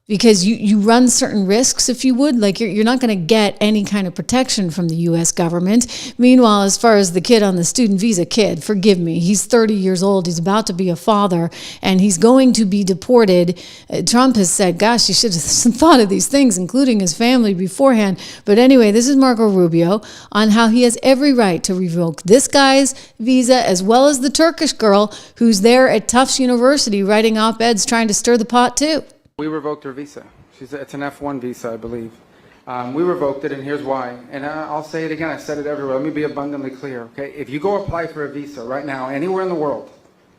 because you run certain risks if you would. Like, you're not going to get any kind of protection from the U.S. government. Meanwhile, as far as the kid on the student visa, forgive me, he's 30 years old. He's about to be a father, and he's going to be deported. Trump has said, gosh, you should have thought of these things, including his family beforehand. But anyway, this is Marco Rubio on how he has every right to revoke this guy's visa, as well as the Turkish girl who's there at Tufts University writing op-eds trying to stir the pot too. We revoked her visa. It's an F1 visa, I believe. We revoked it, and here's why. And I'll say it again. I said it everywhere. Let me be abundantly clear, okay? If you go apply for a visa right now, anywhere in the world,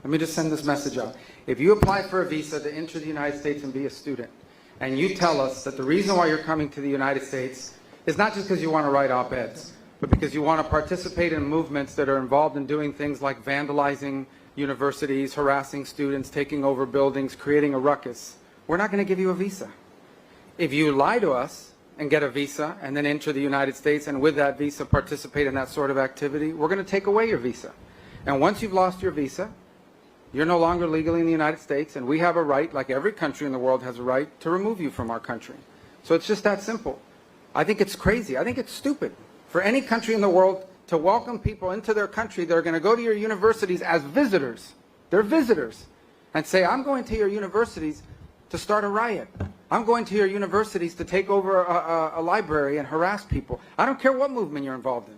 let me just send this message out. If you apply for a visa to enter the United States and be a student, and you tell us that the reason why you're coming to the United States is not just because you want to write op-eds, but because you want to participate in movements that are involved in doing things like vandalizing universities, harassing students, taking over buildings, creating a ruckus, we're not going to give you a visa. If you lie to us and get a visa and then enter the United States and with that visa participate in that sort of activity, we're going to take away your visa. And once you've lost your visa, you're no longer legally in the United States, and we have a right, like every country in the world has a right, to remove you from our country. So it's just that simple. I think it's crazy. I think it's stupid for any country in the world to welcome people into their country that are going to go to your universities as visitors. They're visitors. And say, I'm going to your universities to start a riot. I'm going to your universities to take over a library and harass people. I don't care what movement you're involved in.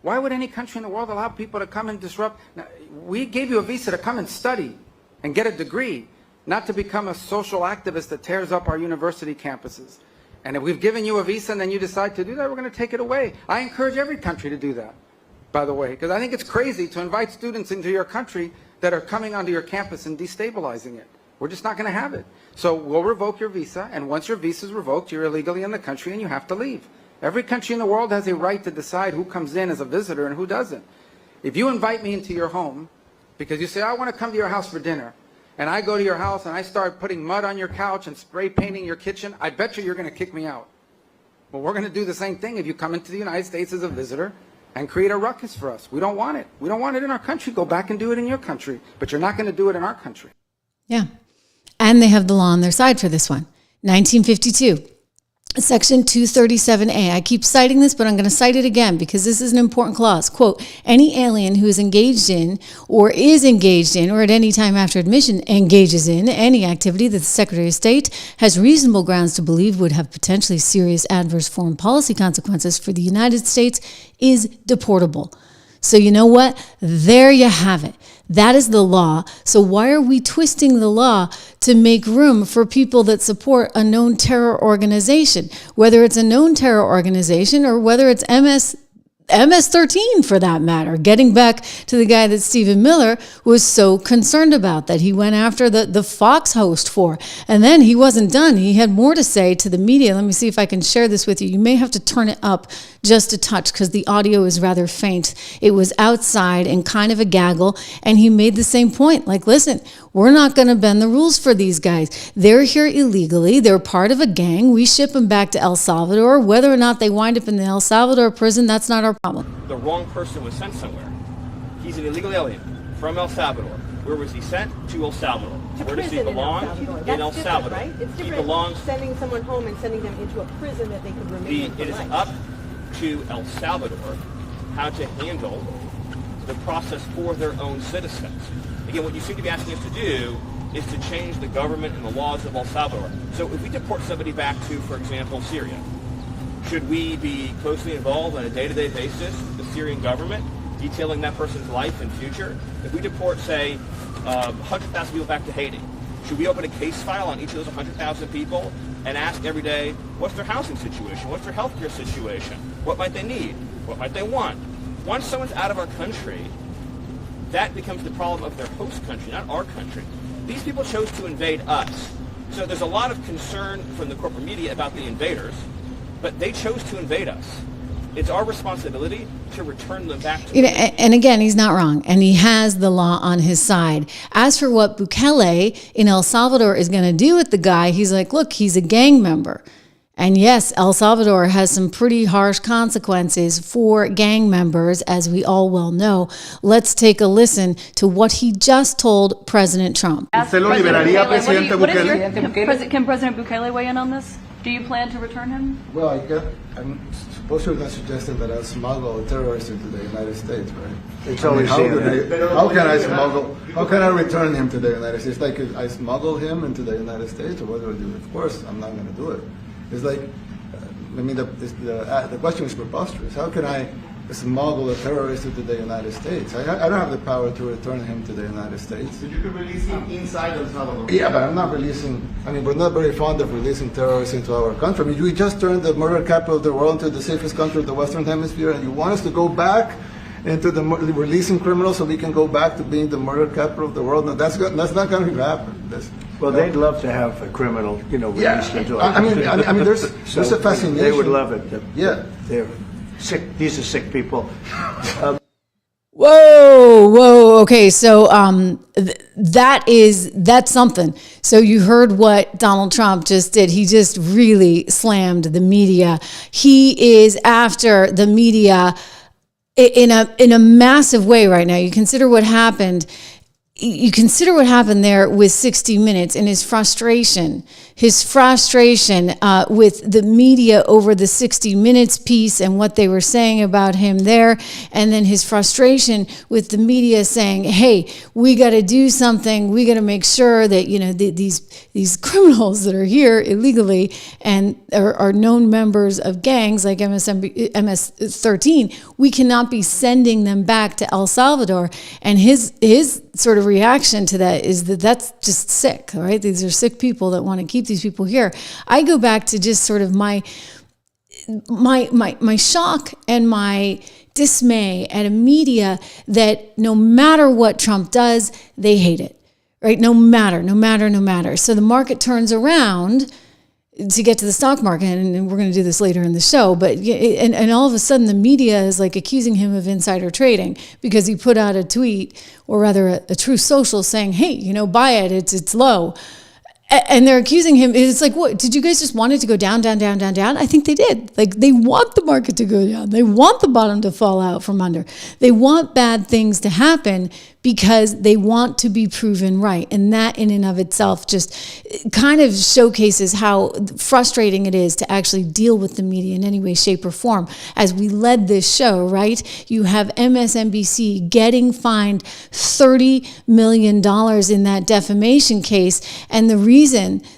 Why would any country in the world allow people to come and disrupt? Now, we gave you a visa to come and study and get a degree, not to become a social activist that tears up our university campuses. And if we've given you a visa and then you decide to do that, we're going to take it away. I encourage every country to do that, by the way, because I think it's crazy to invite students into your country that are coming onto your campus and destabilizing it. We're just not going to have it. So we'll revoke your visa, and once your visa is revoked, you're illegally in the country and you have to leave. Every country in the world has a right to decide who comes in as a visitor and who doesn't. If you invite me into your home because you say, I want to come to your house for dinner, and I go to your house and I start putting mud on your couch and spray painting your kitchen, I bet you're going to kick me out. Well, we're going to do the same thing if you come into the United States as a visitor and create a ruckus for us. We don't want it. We don't want it in our country. Go back and do it in your country. But you're not going to do it in our country. Yeah. And they have the law on their side for this one. 1952, Section 237A. I keep citing this, but I'm going to cite it again because this is an important clause. Quote, any alien who is engaged in, or at any time after admission engages in any activity that the Secretary of State has reasonable grounds to believe would have potentially serious adverse foreign policy consequences for the United States is deportable. So you know what? There you have it. That is the law. So why are we twisting the law to make room for people that support a known terror organization? Whether it's a known terror organization or whether it's MS-13 for that matter. Getting back to the guy that Stephen Miller was so concerned about, that he went after the Fox host for. And then he wasn't done. He had more to say to the media. Let me see if I can share this with you. You may have to turn it up just a touch because the audio is rather faint. It was outside in kind of a gaggle, and he made the same point. Like, listen, we're not going to bend the rules for these guys. They're here illegally. They're part of a gang. We ship them back to El Salvador. Whether or not they wind up in the El Salvador prison, that's not our problem. The wrong person was sent somewhere. He's an illegal alien from El Salvador. Where was he sent? To El Salvador. Where does he belong? In El Salvador. Right? It's different he belongs. Sending someone home and sending them into a prison that they could remain in for It is life. up to El Salvador how to handle the process for their own citizens. Again, what you seem to be asking us to do is to change the government and the laws of El Salvador. So if we deport somebody back to, for example, Syria, should we be closely involved on a day-to-day basis with the Syrian government, detailing that person's life and future? If we deport, say, 100,000 people back to Haiti, should we open a case file on each of those 100,000 people and ask every day, what's their housing situation? What's their healthcare situation? What might they need? What might they want? Once someone's out of our country, that becomes the problem of their host country, not our country. These people chose to invade us. So there's a lot of concern from the corporate media about the invaders, but they chose to invade us. It's our responsibility to return them back to And again, he's not wrong, and he has the law on his side. As for what Bukele in El Salvador is going to do with the guy, he's like, look, he's a gang member. And yes, El Salvador has some pretty harsh consequences for gang members, as we all well know. Let's take a listen to what he just told President Trump. Can President Bukele weigh in on this? Do you plan to return him? Well, I'm supposed to not suggesting that I'll smuggle a terrorist into the United States, right? It's always how can I smuggle? How can I return him to the United States? Like, I smuggle him into the United States, or what do I do? Of course, I'm not going to do it. It's like, the question is preposterous. How can I smuggle a terrorist into the United States? I don't have the power to return him to the United States. So you could release him inside El Salvador? Yeah, but I'm not releasing, we're not very fond of releasing terrorists into our country. We just turned the murder capital of the world into the safest country of the Western Hemisphere, and you want us to go back into the releasing criminals so we can go back to being the murder capital of the world? No, that's not going to happen. Well, they'd love to have a criminal, released into our there's a fascination. They would love it. Yeah. They're sick. These are sick people. Whoa. Okay, so that's something. So you heard what Donald Trump just did. He just really slammed the media. He is after the media in a massive way right now. You consider what happened there with 60 Minutes and his frustration with the media over the 60 Minutes piece and what they were saying about him there. And then his frustration with the media saying, hey, we got to do something. We got to make sure that, these criminals that are here illegally and are known members of gangs like MS-13, we cannot be sending them back to El Salvador. And his sort of reaction to that is that's just sick, right? These are sick people that want to keep these people here. I go back to just sort of my shock and my dismay at a media that no matter what Trump does, they hate it, right? No matter. So the market turns around to get to the stock market, and we're going to do this later in the show, but and all of a sudden the media is like accusing him of insider trading because he put out a tweet, or rather a Truth Social, saying, hey, buy it, it's low. And they're accusing him. It's like, what? Did you guys just want it to go down? I think they did. Like, they want the market to go down. They want the bottom to fall out from under. They want bad things to happen because they want to be proven right. And that in and of itself just kind of showcases how frustrating it is to actually deal with the media in any way, shape, or form. As we led this show, right? You have MSNBC getting fined $30 million in that defamation case. And the reason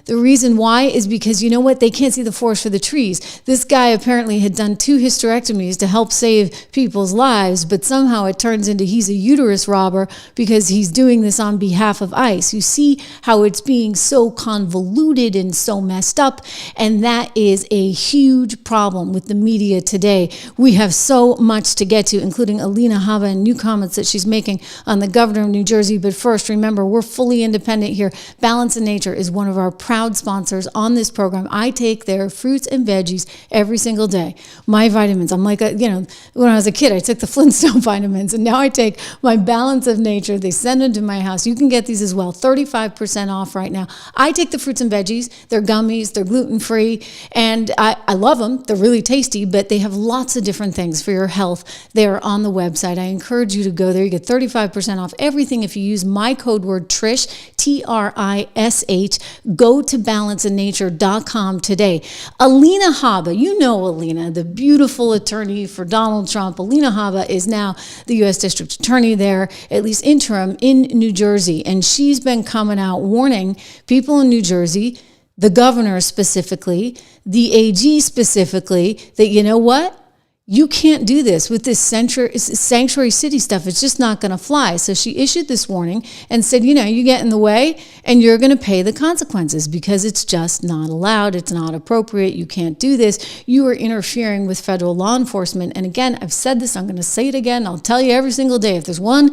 reason why is because, you know what? They can't see the forest for the trees. This guy apparently had done 2 hysterectomies to help save people's lives, but somehow it turns into he's a uterus robber because he's doing this on behalf of ICE. You see how it's being so convoluted and so messed up, and that is a huge problem with the media today. We have so much to get to, including Alina Habba and new comments that she's making on the governor of New Jersey. But first, remember, we're fully independent here. Balance in Nature is one of our proud sponsors on this program. I take their fruits and veggies every single day. My vitamins, I'm like, when I was a kid, I took the Flintstone vitamins, and now I take my Balance of Nature. They send them to my house. You can get these as well, 35% off right now. I take the fruits and veggies. They're gummies. They're gluten-free, and I love them. They're really tasty, but they have lots of different things for your health. They're on the website. I encourage you to go there. You get 35% off everything if you use my code word TRISH, TRISH. Go to balanceinature.com today. Alina Habba, you know Alina, the beautiful attorney for Donald Trump. Alina Habba is now the U.S. District Attorney there, at least interim, in New Jersey. And she's been coming out warning people in New Jersey, the governor specifically, the AG specifically, that you know what? You can't do this with this sanctuary city stuff. It's just not going to fly. So she issued this warning and said, you get in the way and you're going to pay the consequences because it's just not allowed. It's not appropriate. You can't do this. You are interfering with federal law enforcement. And again, I've said this. I'm going to say it again. I'll tell you every single day. If there's one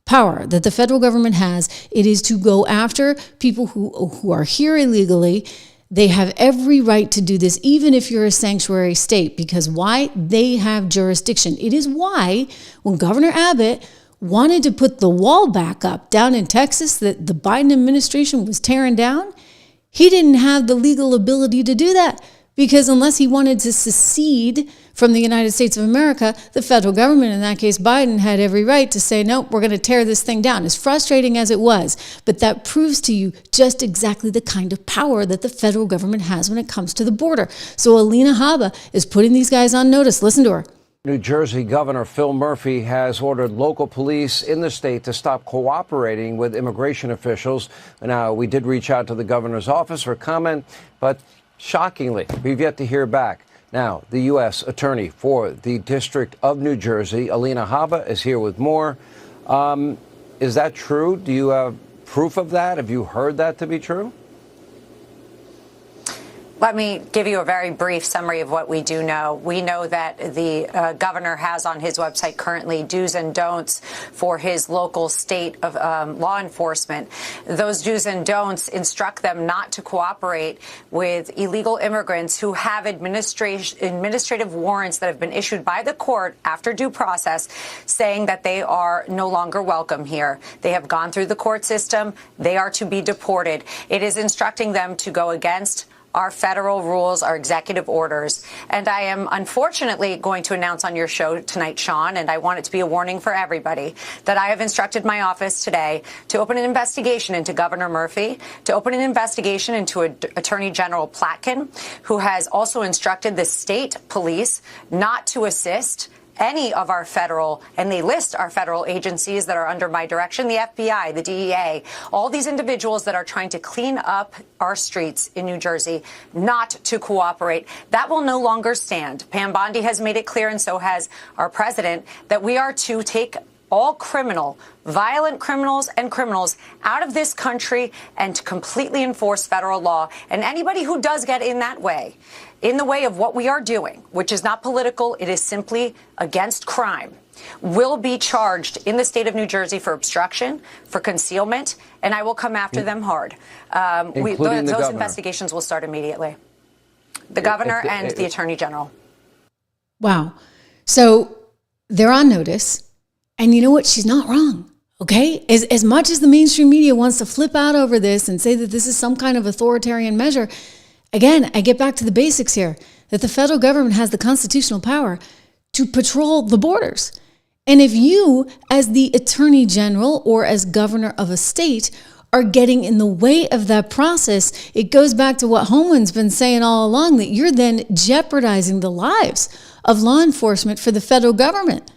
power that the federal government has, it is to go after people who are here illegally. They have every right to do this, even if you're a sanctuary state, because why? They have jurisdiction. It is why when Governor Abbott wanted to put the wall back up down in Texas that the Biden administration was tearing down, he didn't have the legal ability to do that. Because unless he wanted to secede from the United States of America, the federal government, in that case Biden, had every right to say, nope, we're going to tear this thing down. As frustrating as it was, but that proves to you just exactly the kind of power that the federal government has when it comes to the border. So Alina Habba is putting these guys on notice. Listen to her. New Jersey Governor Phil Murphy has ordered local police in the state to stop cooperating with immigration officials. Now, we did reach out to the governor's office for comment, but shockingly, we've yet to hear back. Now, the U.S. Attorney for the District of New Jersey, Alina Habba, is here with more. Is that true? Do you have proof of that? Have you heard that to be true? Let me give you a very brief summary of what we do know. We know that the governor has on his website currently do's and don'ts for his local state of law enforcement. Those do's and don'ts instruct them not to cooperate with illegal immigrants who have administrative warrants that have been issued by the court after due process saying that they are no longer welcome here. They have gone through the court system. They are to be deported. It is instructing them to go against our federal rules, our executive orders. And I am unfortunately going to announce on your show tonight, Sean, and I want it to be a warning for everybody, that I have instructed my office today to open an investigation into Governor Murphy, to open an investigation into Attorney General Platkin, who has also instructed the state police not to assist any of our federal, and they list our federal agencies that are under my direction, the FBI, the DEA, all these individuals that are trying to clean up our streets in New Jersey, not to cooperate. That will no longer stand. Pam Bondi has made it clear, and so has our president, that we are to take all violent criminals and criminals out of this country and to completely enforce federal law. And anybody who does get in that way, in the way of what we are doing, which is not political, it is simply against crime, will be charged in the state of New Jersey for obstruction, for concealment, and I will come after them hard. Those investigations will start immediately. The governor and the attorney general. Wow. So they're on notice. And you know what? She's not wrong. Okay? As much as the mainstream media wants to flip out over this and say that this is some kind of authoritarian measure, again, I get back to the basics here, that the federal government has the constitutional power to patrol the borders. And if you, as the attorney general or as governor of a state, are getting in the way of that process, it goes back to what Homeland's been saying all along, that you're then jeopardizing the lives of law enforcement for the federal government.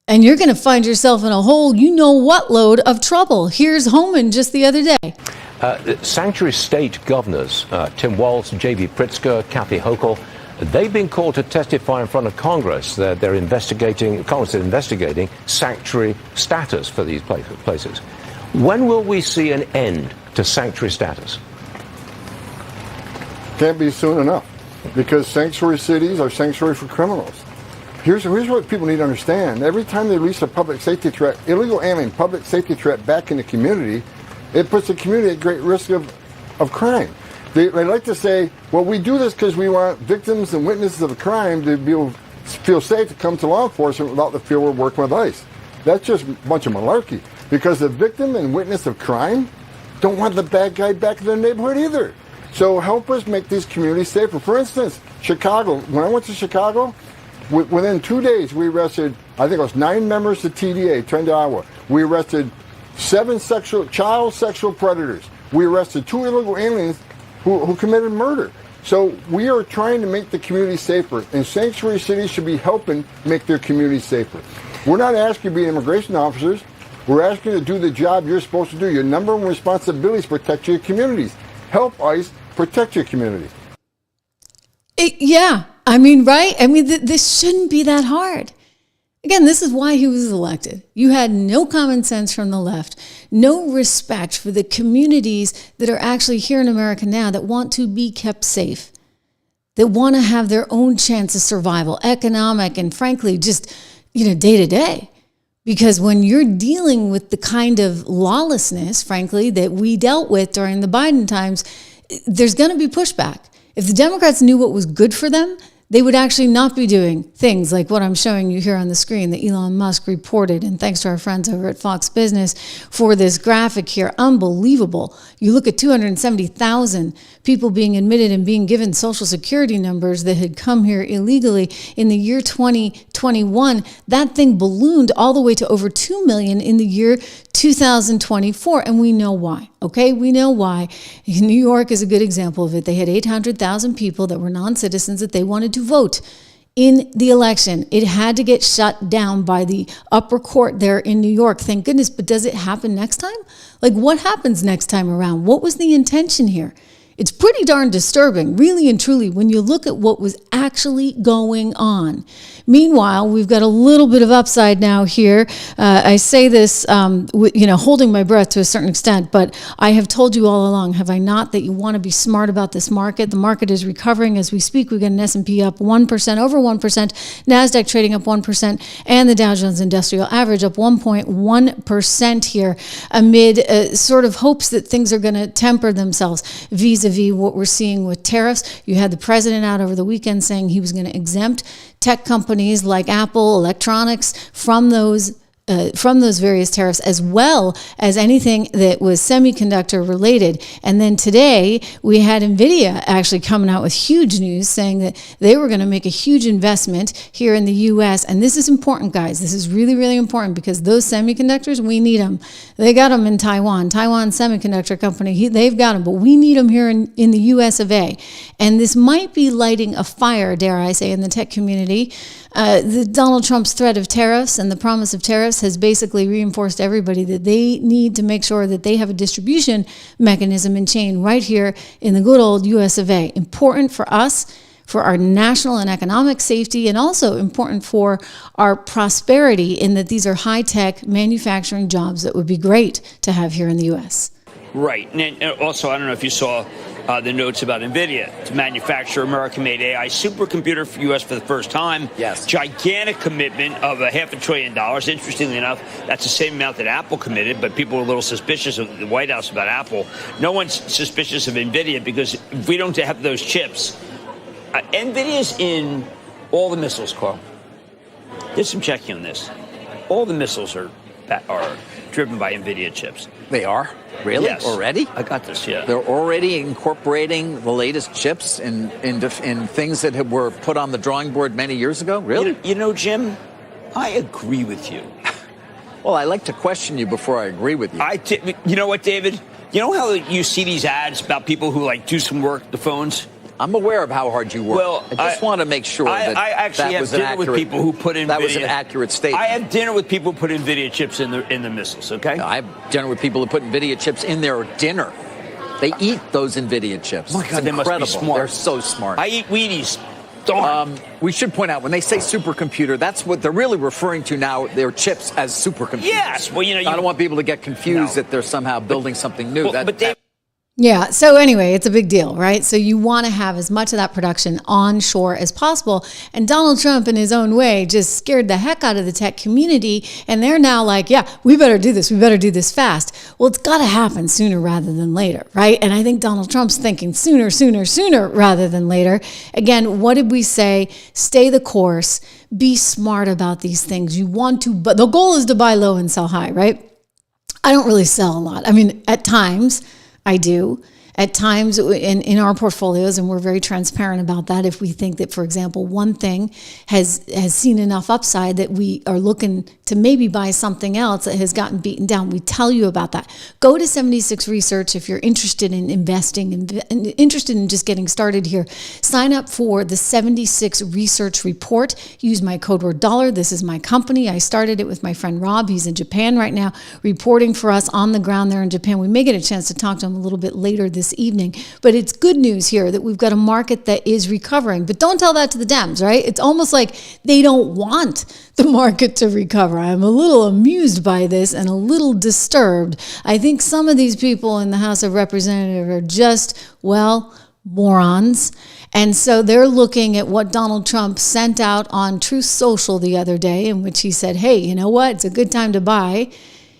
And you're going to find yourself in a whole you-know-what load of trouble. Here's Homan just the other day. Sanctuary state governors, Tim Walz, J.B. Pritzker, Kathy Hochul, they've been called to testify in front of Congress. They're investigating, Congress is investigating sanctuary status for these places. When will we see an end to sanctuary status? Can't be soon enough, because sanctuary cities are sanctuary for criminals. Here's what people need to understand. Every time they release a public safety threat, illegal alien public safety threat back in the community, it puts the community at great risk of crime. They like to say, well, we do this because we want victims and witnesses of a crime to feel safe to come to law enforcement without the fear we're working with ICE. That's just a bunch of malarkey, because the victim and witness of crime don't want the bad guy back in their neighborhood either. So help us make these communities safer. For instance, Chicago, when I went to Chicago, within 2 days we arrested, I think it was 9 members of TDA, Trend, Iowa. We arrested 7 child sexual predators. We arrested 2 illegal aliens who committed murder. So we are trying to make the community safer, and sanctuary cities should be helping make their communities safer. We're not asking you to be immigration officers. We're asking you to do the job you're supposed to do. Your number one responsibility is to protect your communities. Help ICE protect your communities. Yeah, I mean, right? I mean, this shouldn't be that hard. Again, this is why he was elected. You had no common sense from the left, no respect for the communities that are actually here in America now that want to be kept safe, that want to have their own chance of survival, economic, and frankly, just, day to day. Because when you're dealing with the kind of lawlessness, frankly, that we dealt with during the Biden times, there's going to be pushback. If the Democrats knew what was good for them, they would actually not be doing things like what I'm showing you here on the screen that Elon Musk reported. And thanks to our friends over at Fox Business for this graphic here. Unbelievable. You look at 270,000 people being admitted and being given social security numbers that had come here illegally in the year 2021. That thing ballooned all the way to over 2 million in the year 2024. And we know why. Okay, we know why. New York is a good example of it. They had 800,000 people that were non-citizens that they wanted to vote in the election. It had to get shut down by the upper court there in New York. Thank goodness. But does it happen next time? Like, what happens next time around? What was the intention here? It's pretty darn disturbing, really and truly, when you look at what was actually going on. Meanwhile, we've got a little bit of upside now here. I say this, holding my breath to a certain extent, but I have told you all along, have I not, that you want to be smart about this market. The market is recovering as we speak. We got an S&P up 1%, over 1%, NASDAQ trading up 1%, and the Dow Jones Industrial Average up 1.1% here amid sort of hopes that things are going to temper themselves vis-a-vis what we're seeing with tariffs. You had the president out over the weekend saying he was going to exempt tech companies like Apple, electronics from those various tariffs, as well as anything that was semiconductor related. And then today we had Nvidia actually coming out with huge news saying that they were going to make a huge investment here in the US. And this is important, guys. This is really, really important, because those semiconductors, we need them. They got them in Taiwan Semiconductor Company. They've got them, but we need them here in the US of A. And this might be lighting a fire, dare I say, in the tech community. The Donald Trump's threat of tariffs and the promise of tariffs has basically reinforced everybody that they need to make sure that they have a distribution mechanism and chain right here in the good old US of A. Important for us, for our national and economic safety, and also important for our prosperity, in that these are high-tech manufacturing jobs that would be great to have here in the US. Right. And also, I don't know if you saw the notes about Nvidia to manufacture American-made AI supercomputer for U.S. for the first time. Yes. Gigantic commitment of $500 billion. Interestingly enough, that's the same amount that Apple committed, but people were a little suspicious of the White House about Apple. No one's suspicious of Nvidia, because if we don't have those chips, Nvidia's in all the missiles, Carl. Did some checking on this. All the missiles are driven by Nvidia chips. They are? Really? Yes. Already? I got this, yeah. They're already incorporating the latest chips in things that were put on the drawing board many years ago? Really? You know, Jim, I agree with you. Well, I like to question you before I agree with you. You know what, David? You know how you see these ads about people who do some work with the phones? I'm aware of how hard you work. Well, I just want to make sure that I actually that have was an dinner accurate, with people who put Nvidia. That was an accurate statement. I have dinner with people who put Nvidia chips in the missiles. Okay. I have dinner with people who put Nvidia chips in their dinner. They eat those Nvidia chips. Oh my God, it's they must be incredible. smart. They're so smart. I eat Wheaties. Darn. We should point out, when they say supercomputer, that's what they're really referring to now, their chips as supercomputers. Yes. Well, I don't want people to get confused that they're somehow building something new. Yeah. So anyway, it's a big deal, right? So you want to have as much of that production onshore as possible. And Donald Trump, in his own way, just scared the heck out of the tech community. And they're now like, yeah, we better do this. We better do this fast. Well, it's got to happen sooner rather than later, right? And I think Donald Trump's thinking sooner rather than later. Again, what did we say? Stay the course. Be smart about these things. You want to, but the goal is to buy low and sell high, right? I don't really sell a lot. I mean, at times I do. At times in our portfolios, and we're very transparent about that, if we think that, for example, one thing has seen enough upside that we are looking to maybe buy something else that has gotten beaten down, we tell you about that. Go to 76 Research if you're interested in investing and interested in just getting started here. Sign up for the 76 Research Report. Use my code word $. This is my company. I started it with my friend Rob. He's in Japan right now, reporting for us on the ground there in Japan. We may get a chance to talk to him a little bit later this evening, but it's good news here that we've got a market that is recovering. But don't tell that to the Dems, right? It's almost like they don't want the market to recover. I'm a little amused by this and a little disturbed. I think some of these people in the House of Representatives are just, well, morons. And so they're looking at what Donald Trump sent out on Truth Social the other day, in which he said, hey, you know what? It's a good time to buy.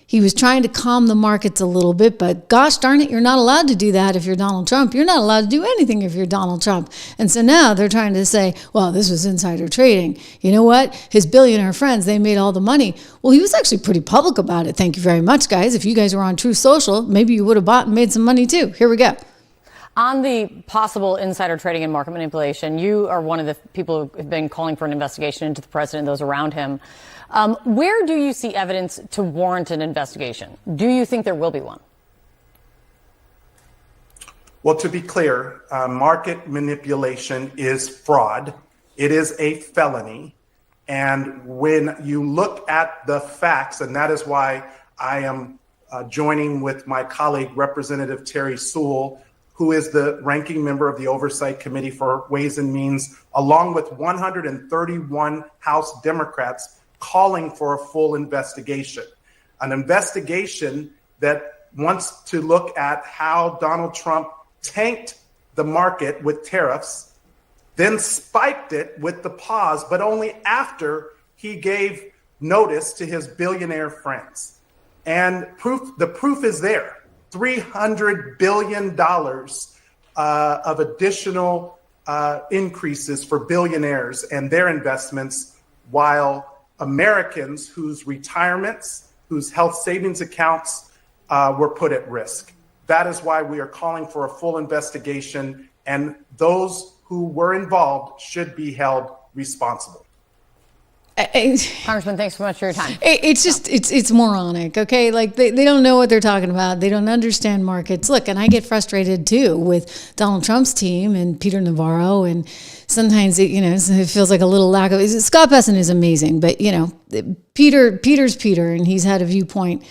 He was trying to calm the markets a little bit, but gosh darn it, you're not allowed to do that if you're Donald Trump. You're not allowed to do anything if you're Donald Trump. And so now they're trying to say, well, this was insider trading. You know what? His billionaire friends, they made all the money. Well, he was actually pretty public about it. Thank you very much, guys. If you guys were on Truth Social, maybe you would have bought and made some money too. Here we go. On the possible insider trading and market manipulation, you are one of the people who have been calling for an investigation into the president and those around him. Where do you see evidence to warrant an investigation? Do you think there will be one? Well, to be clear, market manipulation is fraud. It is a felony. And when you look at the facts, and that is why I am joining with my colleague, Representative Terry Sewell, who is the ranking member of the Oversight Committee for Ways and Means, along with 131 House Democrats, calling for a full investigation. An investigation that wants to look at how Donald Trump tanked the market with tariffs, then spiked it with the pause, but only after he gave notice to his billionaire friends. And the proof is there. $300 billion of additional increases for billionaires and their investments, while Americans whose retirements, whose health savings accounts were put at risk. That is why we are calling for a full investigation, and those who were involved should be held responsible. Congressman, thanks so much for your time. It's just, it's moronic, okay? Like, they don't know what they're talking about. They don't understand markets. Look, and I get frustrated, too, with Donald Trump's team and Peter Navarro, and sometimes, it feels like a little lack of... Scott Besson is amazing, but, Peter's Peter, and he's had a viewpoint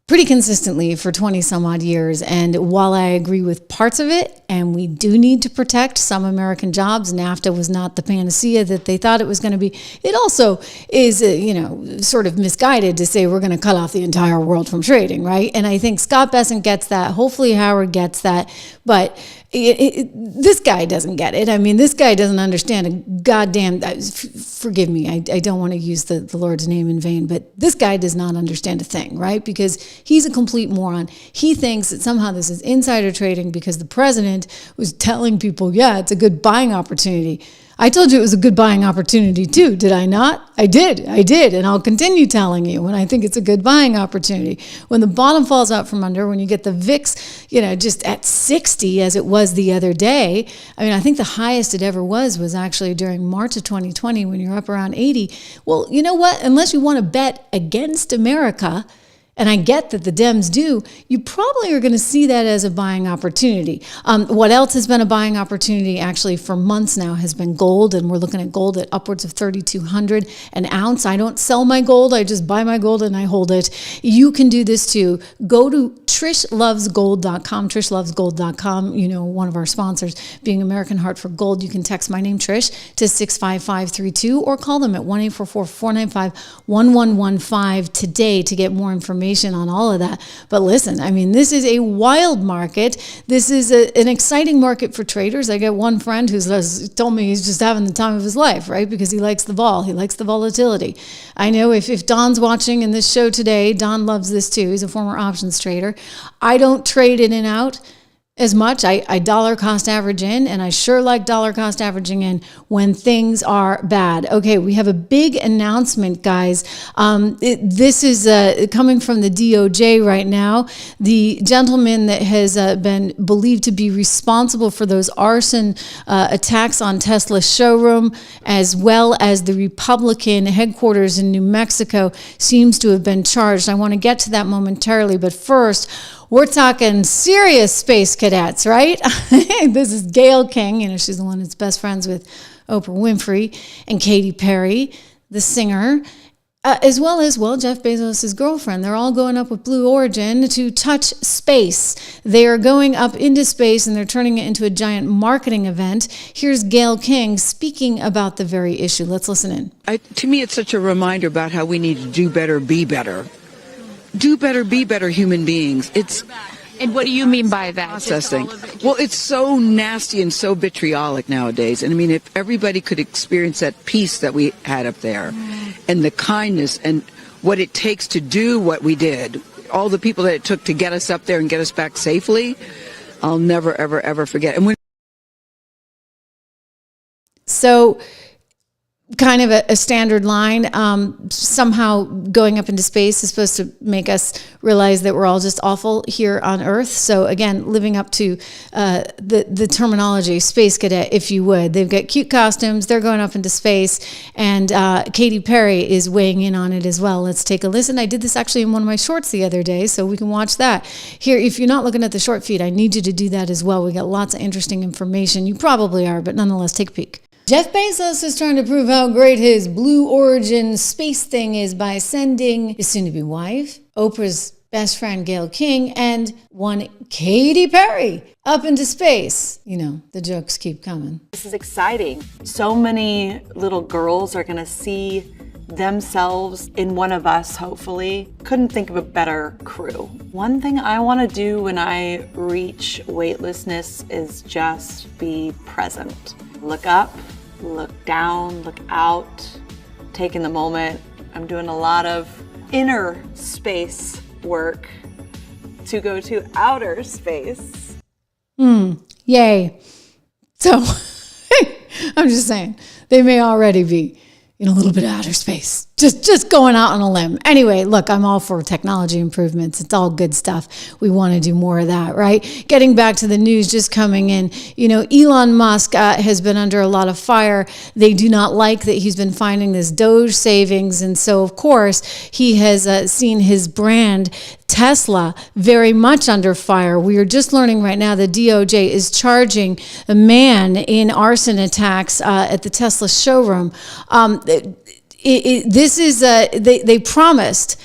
pretty consistently for 20 some odd years. And while I agree with parts of it, and we do need to protect some American jobs, NAFTA was not the panacea that they thought it was going to be. It also is, sort of misguided to say we're going to cut off the entire world from trading, right? And I think Scott Besson gets that. Hopefully Howard gets that. But this guy doesn't get it. I mean, this guy doesn't understand a goddamn, forgive me, I don't want to use the Lord's name in vain, but this guy does not understand a thing, right? Because he's a complete moron. He thinks that somehow this is insider trading because the president was telling people, yeah, it's a good buying opportunity. I told you it was a good buying opportunity too, did I not? I did, and I'll continue telling you when I think it's a good buying opportunity. When the bottom falls out from under, when you get the VIX, just at 60 as it was the other day. I mean, I think the highest it ever was actually during March of 2020 when you're up around 80. Well, you know what? Unless you want to bet against America, and I get that the Dems do, you probably are going to see that as a buying opportunity. What else has been a buying opportunity actually for months now has been gold, and we're looking at gold at upwards of $3,200 an ounce. I don't sell my gold. I just buy my gold and I hold it. You can do this too. Go to trishlovesgold.com, trishlovesgold.com, you know, one of our sponsors being American Heart for Gold. You can text my name, Trish, to 65532 or call them at 1-844-495-1115 today to get more information on all of that. But listen, I mean, this is a wild market. This is an exciting market for traders. I get one friend who's told me he's just having the time of his life, right? Because he likes the vol. He likes the volatility. I know if Don's watching in this show today, Don loves this too. He's a former options trader. I don't trade in and out as much. I dollar cost average in, and I sure like dollar cost averaging in when things are bad. Okay, we have a big announcement, guys. This is coming from the DOJ right now. The gentleman that has been believed to be responsible for those arson attacks on Tesla's showroom, as well as the Republican headquarters in New Mexico, seems to have been charged. I want to get to that momentarily, but first, we're talking serious space cadets, right? This is Gayle King. You know, she's the one that's best friends with Oprah Winfrey and Katy Perry, the singer, as well as, Jeff Bezos' girlfriend. They're all going up with Blue Origin to touch space. They are going up into space, and they're turning it into a giant marketing event. Here's Gayle King speaking about the very issue. Let's listen in. To me, it's such a reminder about how we need to do better, be better. Do better, be better human beings. And what do you mean by that? Processing. Well, it's so nasty and so vitriolic nowadays. And I mean, if everybody could experience that peace that we had up there and the kindness and what it takes to do what we did, all the people that it took to get us up there and get us back safely, I'll never, ever, ever forget. And So kind of a standard line. Somehow going up into space is supposed to make us realize that we're all just awful here on Earth. So again, living up to the terminology, space cadet, if you would. They've got cute costumes. They're going up into space. And Katy Perry is weighing in on it as well. Let's take a listen. I did this actually in one of my shorts the other day, so we can watch that. Here, if you're not looking at the short feed, I need you to do that as well. We got lots of interesting information. You probably are, but nonetheless, take a peek. Jeff Bezos is trying to prove how great his Blue Origin space thing is by sending his soon-to-be wife, Oprah's best friend Gayle King, and one Katy Perry up into space. You know, the jokes keep coming. This is exciting. So many little girls are going to see themselves in one of us, hopefully. Couldn't think of a better crew. One thing I want to do when I reach weightlessness is just be present. Look up, look down, look out, take in the moment. I'm doing a lot of inner space work to go to outer space. Yay. So I'm just saying, they may already be in a little bit of outer space. Just going out on a limb. Anyway, look, I'm all for technology improvements. It's all good stuff. We want to do more of that, right? Getting back to the news just coming in, you know, Elon Musk has been under a lot of fire. They do not like that he's been finding this Doge savings. And so, of course, he has seen his brand, Tesla, very much under fire. We are just learning right now the DOJ is charging a man in arson attacks at the Tesla showroom. This is they promised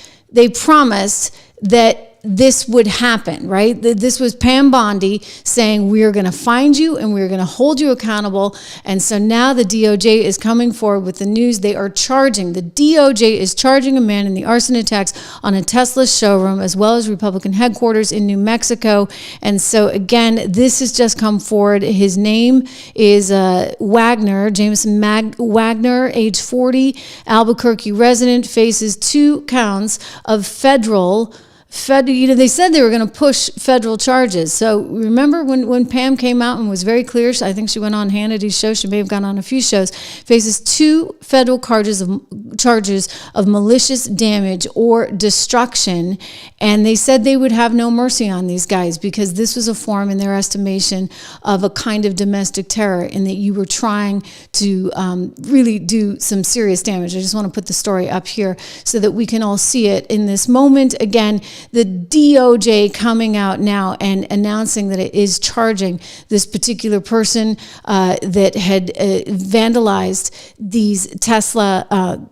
that this would happen, right? This was Pam Bondi saying, we are going to find you and we're going to hold you accountable. And so now the DOJ is coming forward with the news. The DOJ is charging a man in the arson attacks on a Tesla showroom, as well as Republican headquarters in New Mexico. And so again, this has just come forward. His name is Wagner, Jameson Wagner, age 40, Albuquerque resident, faces 2 counts of federal they said they were going to push federal charges. So remember when Pam came out and was very clear, I think she went on Hannity's show, she may have gone on a few shows, faces 2 federal charges of malicious damage or destruction. And they said they would have no mercy on these guys because this was a form, in their estimation, of a kind of domestic terror, in that you were trying to really do some serious damage. I just want to put the story up here so that we can all see it in this moment. Again, the DOJ coming out now and announcing that it is charging this particular person that had vandalized these Tesla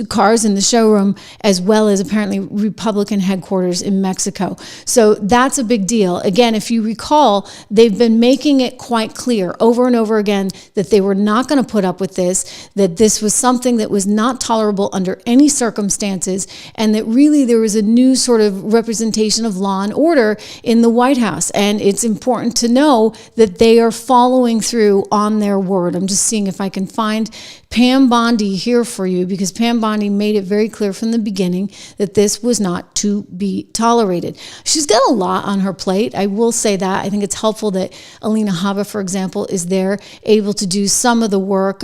cars in the showroom, as well as apparently Republican headquarters in Mexico. So that's a big deal. Again, if you recall, they've been making it quite clear over and over again that they were not going to put up with this, that this was something that was not tolerable under any circumstances, and that really there was a new sort of representation of law and order in the White House. And it's important to know that they are following through on their word. I'm just seeing if I can find Pam Bondi here for you, because Pam Bondi made it very clear from the beginning that this was not to be tolerated. She's got a lot on her plate. I will say that. I think it's helpful that Alina Habba, for example, is there, able to do some of the work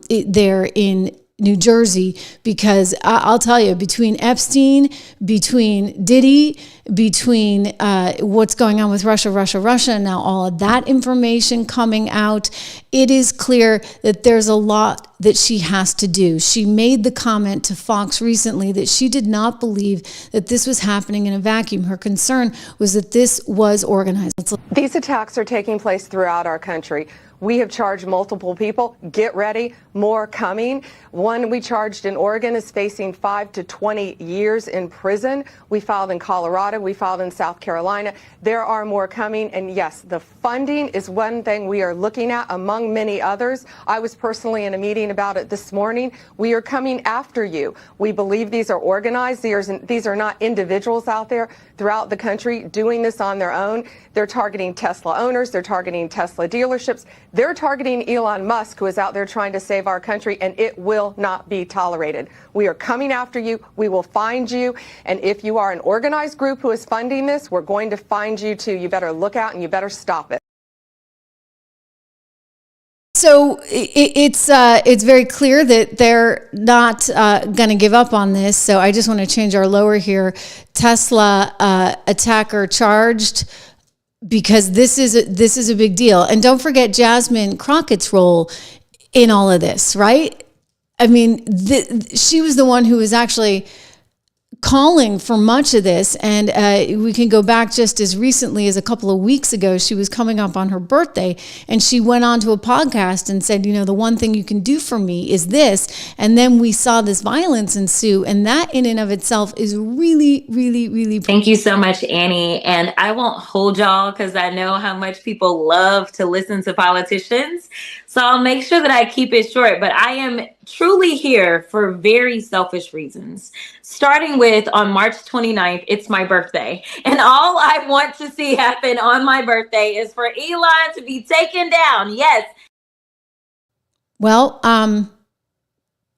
there in New Jersey, because I'll tell you, between Epstein, between Diddy, between what's going on with Russia, and now all of that information coming out, it is clear that there's a lot that she has to do. She made the comment to Fox recently that she did not believe that this was happening in a vacuum. Her concern was that this was organized. These attacks are taking place throughout our country. We have charged multiple people. Get ready, more coming. One we charged in Oregon is facing 5 to 20 years in prison. We filed in Colorado. We filed in South Carolina. There are more coming. And yes, the funding is one thing we are looking at among many others. I was personally in a meeting about it this morning. We are coming after you. We believe these are organized. These are not individuals out there throughout the country doing this on their own. They're targeting Tesla owners. They're targeting Tesla dealerships. They're targeting Elon Musk, who is out there trying to save our country, and it will not be tolerated. We are coming after you. We will find you. And if you are an organized group who is funding this, we're going to find you too. You better look out and you better stop it. So it's very clear that they're not going to give up on this. So I just want to change our lower here. Tesla attacker charged, because this is a big deal. And don't forget Jasmine Crockett's role in all of this, right? I mean, she was the one who was actually calling for much of this. And we can go back just as recently as a couple of weeks ago. She was coming up on her birthday, and she went on to a podcast and said, you know, the one thing you can do for me is this. And then we saw this violence ensue. And that in and of itself is really, really, really. Thank you so much, Annie. And I won't hold y'all because I know how much people love to listen to politicians. So I'll make sure that I keep it short, but I am truly here for very selfish reasons. Starting with, on March 29th, it's my birthday. And all I want to see happen on my birthday is for Elon to be taken down. Yes. Well,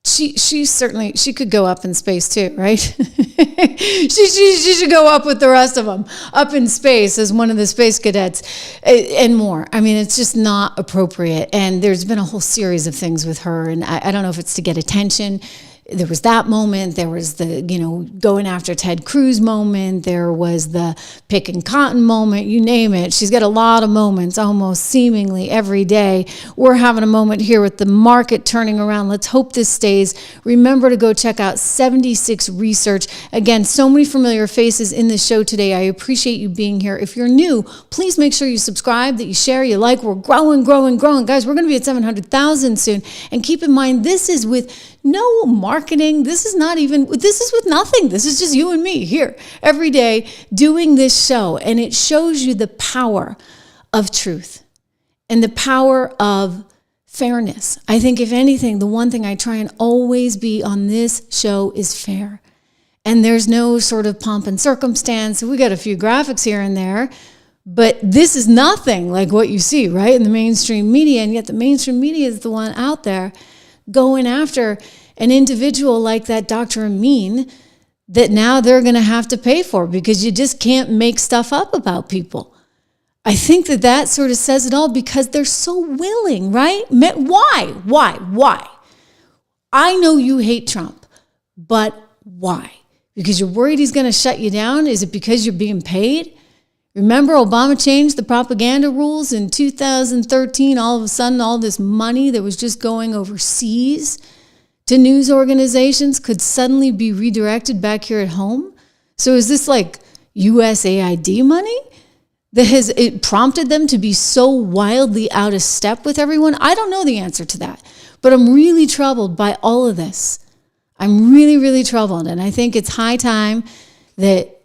she certainly, she could go up in space too, right? she should go up with the rest of them, up in space as one of the space cadets and more. I mean, it's just not appropriate. And there's been a whole series of things with her. And I don't know if it's to get attention. There was that moment. There was the, going after Ted Cruz moment. There was the picking cotton moment, you name it. She's got a lot of moments almost seemingly every day. We're having a moment here with the market turning around. Let's hope this stays. Remember to go check out 76 Research. Again, so many familiar faces in the show today. I appreciate you being here. If you're new, please make sure you subscribe, that you share, you like. We're growing. Guys, we're going to be at 700,000 soon. And keep in mind, this is with no marketing. This is with nothing. This is just you and me here every day doing this show. And it shows you the power of truth and the power of fairness. I think if anything, the one thing I try and always be on this show is fair. And there's no sort of pomp and circumstance. We got a few graphics here and there, but this is nothing like what you see, right, in the mainstream media. And yet the mainstream media is the one out there going after an individual like that Dr. Amin that now they're going to have to pay for because you just can't make stuff up about people. I think that sort of says it all because they're so willing, right? Why? I know you hate Trump, but why? Because you're worried he's going to shut you down? Is it because you're being paid? Remember, Obama changed the propaganda rules in 2013. All of a sudden, all this money that was just going overseas to news organizations could suddenly be redirected back here at home. So is this like USAID money that has it prompted them to be so wildly out of step with everyone? I don't know the answer to that, but I'm really troubled by all of this. I'm really, really troubled. And I think it's high time that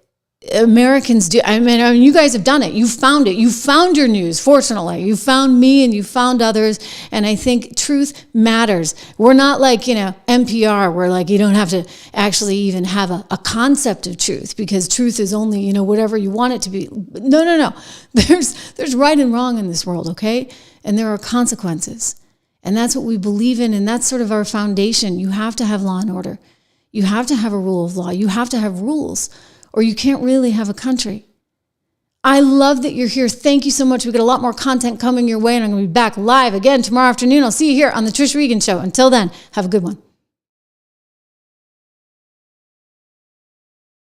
Americans do. I mean, you guys have done it. You found it. You found your news, fortunately. You found me and you found others. And I think truth matters. We're not like, NPR, where like you don't have to actually even have a concept of truth because truth is only, whatever you want it to be. No. There's right and wrong in this world, okay? And there are consequences. And that's what we believe in. And that's sort of our foundation. You have to have law and order. You have to have a rule of law. You have to have rules, or you can't really have a country. I love that you're here. Thank you so much. We've got a lot more content coming your way, and I'm going to be back live again tomorrow afternoon. I'll see you here on The Trish Regan Show. Until then, have a good one.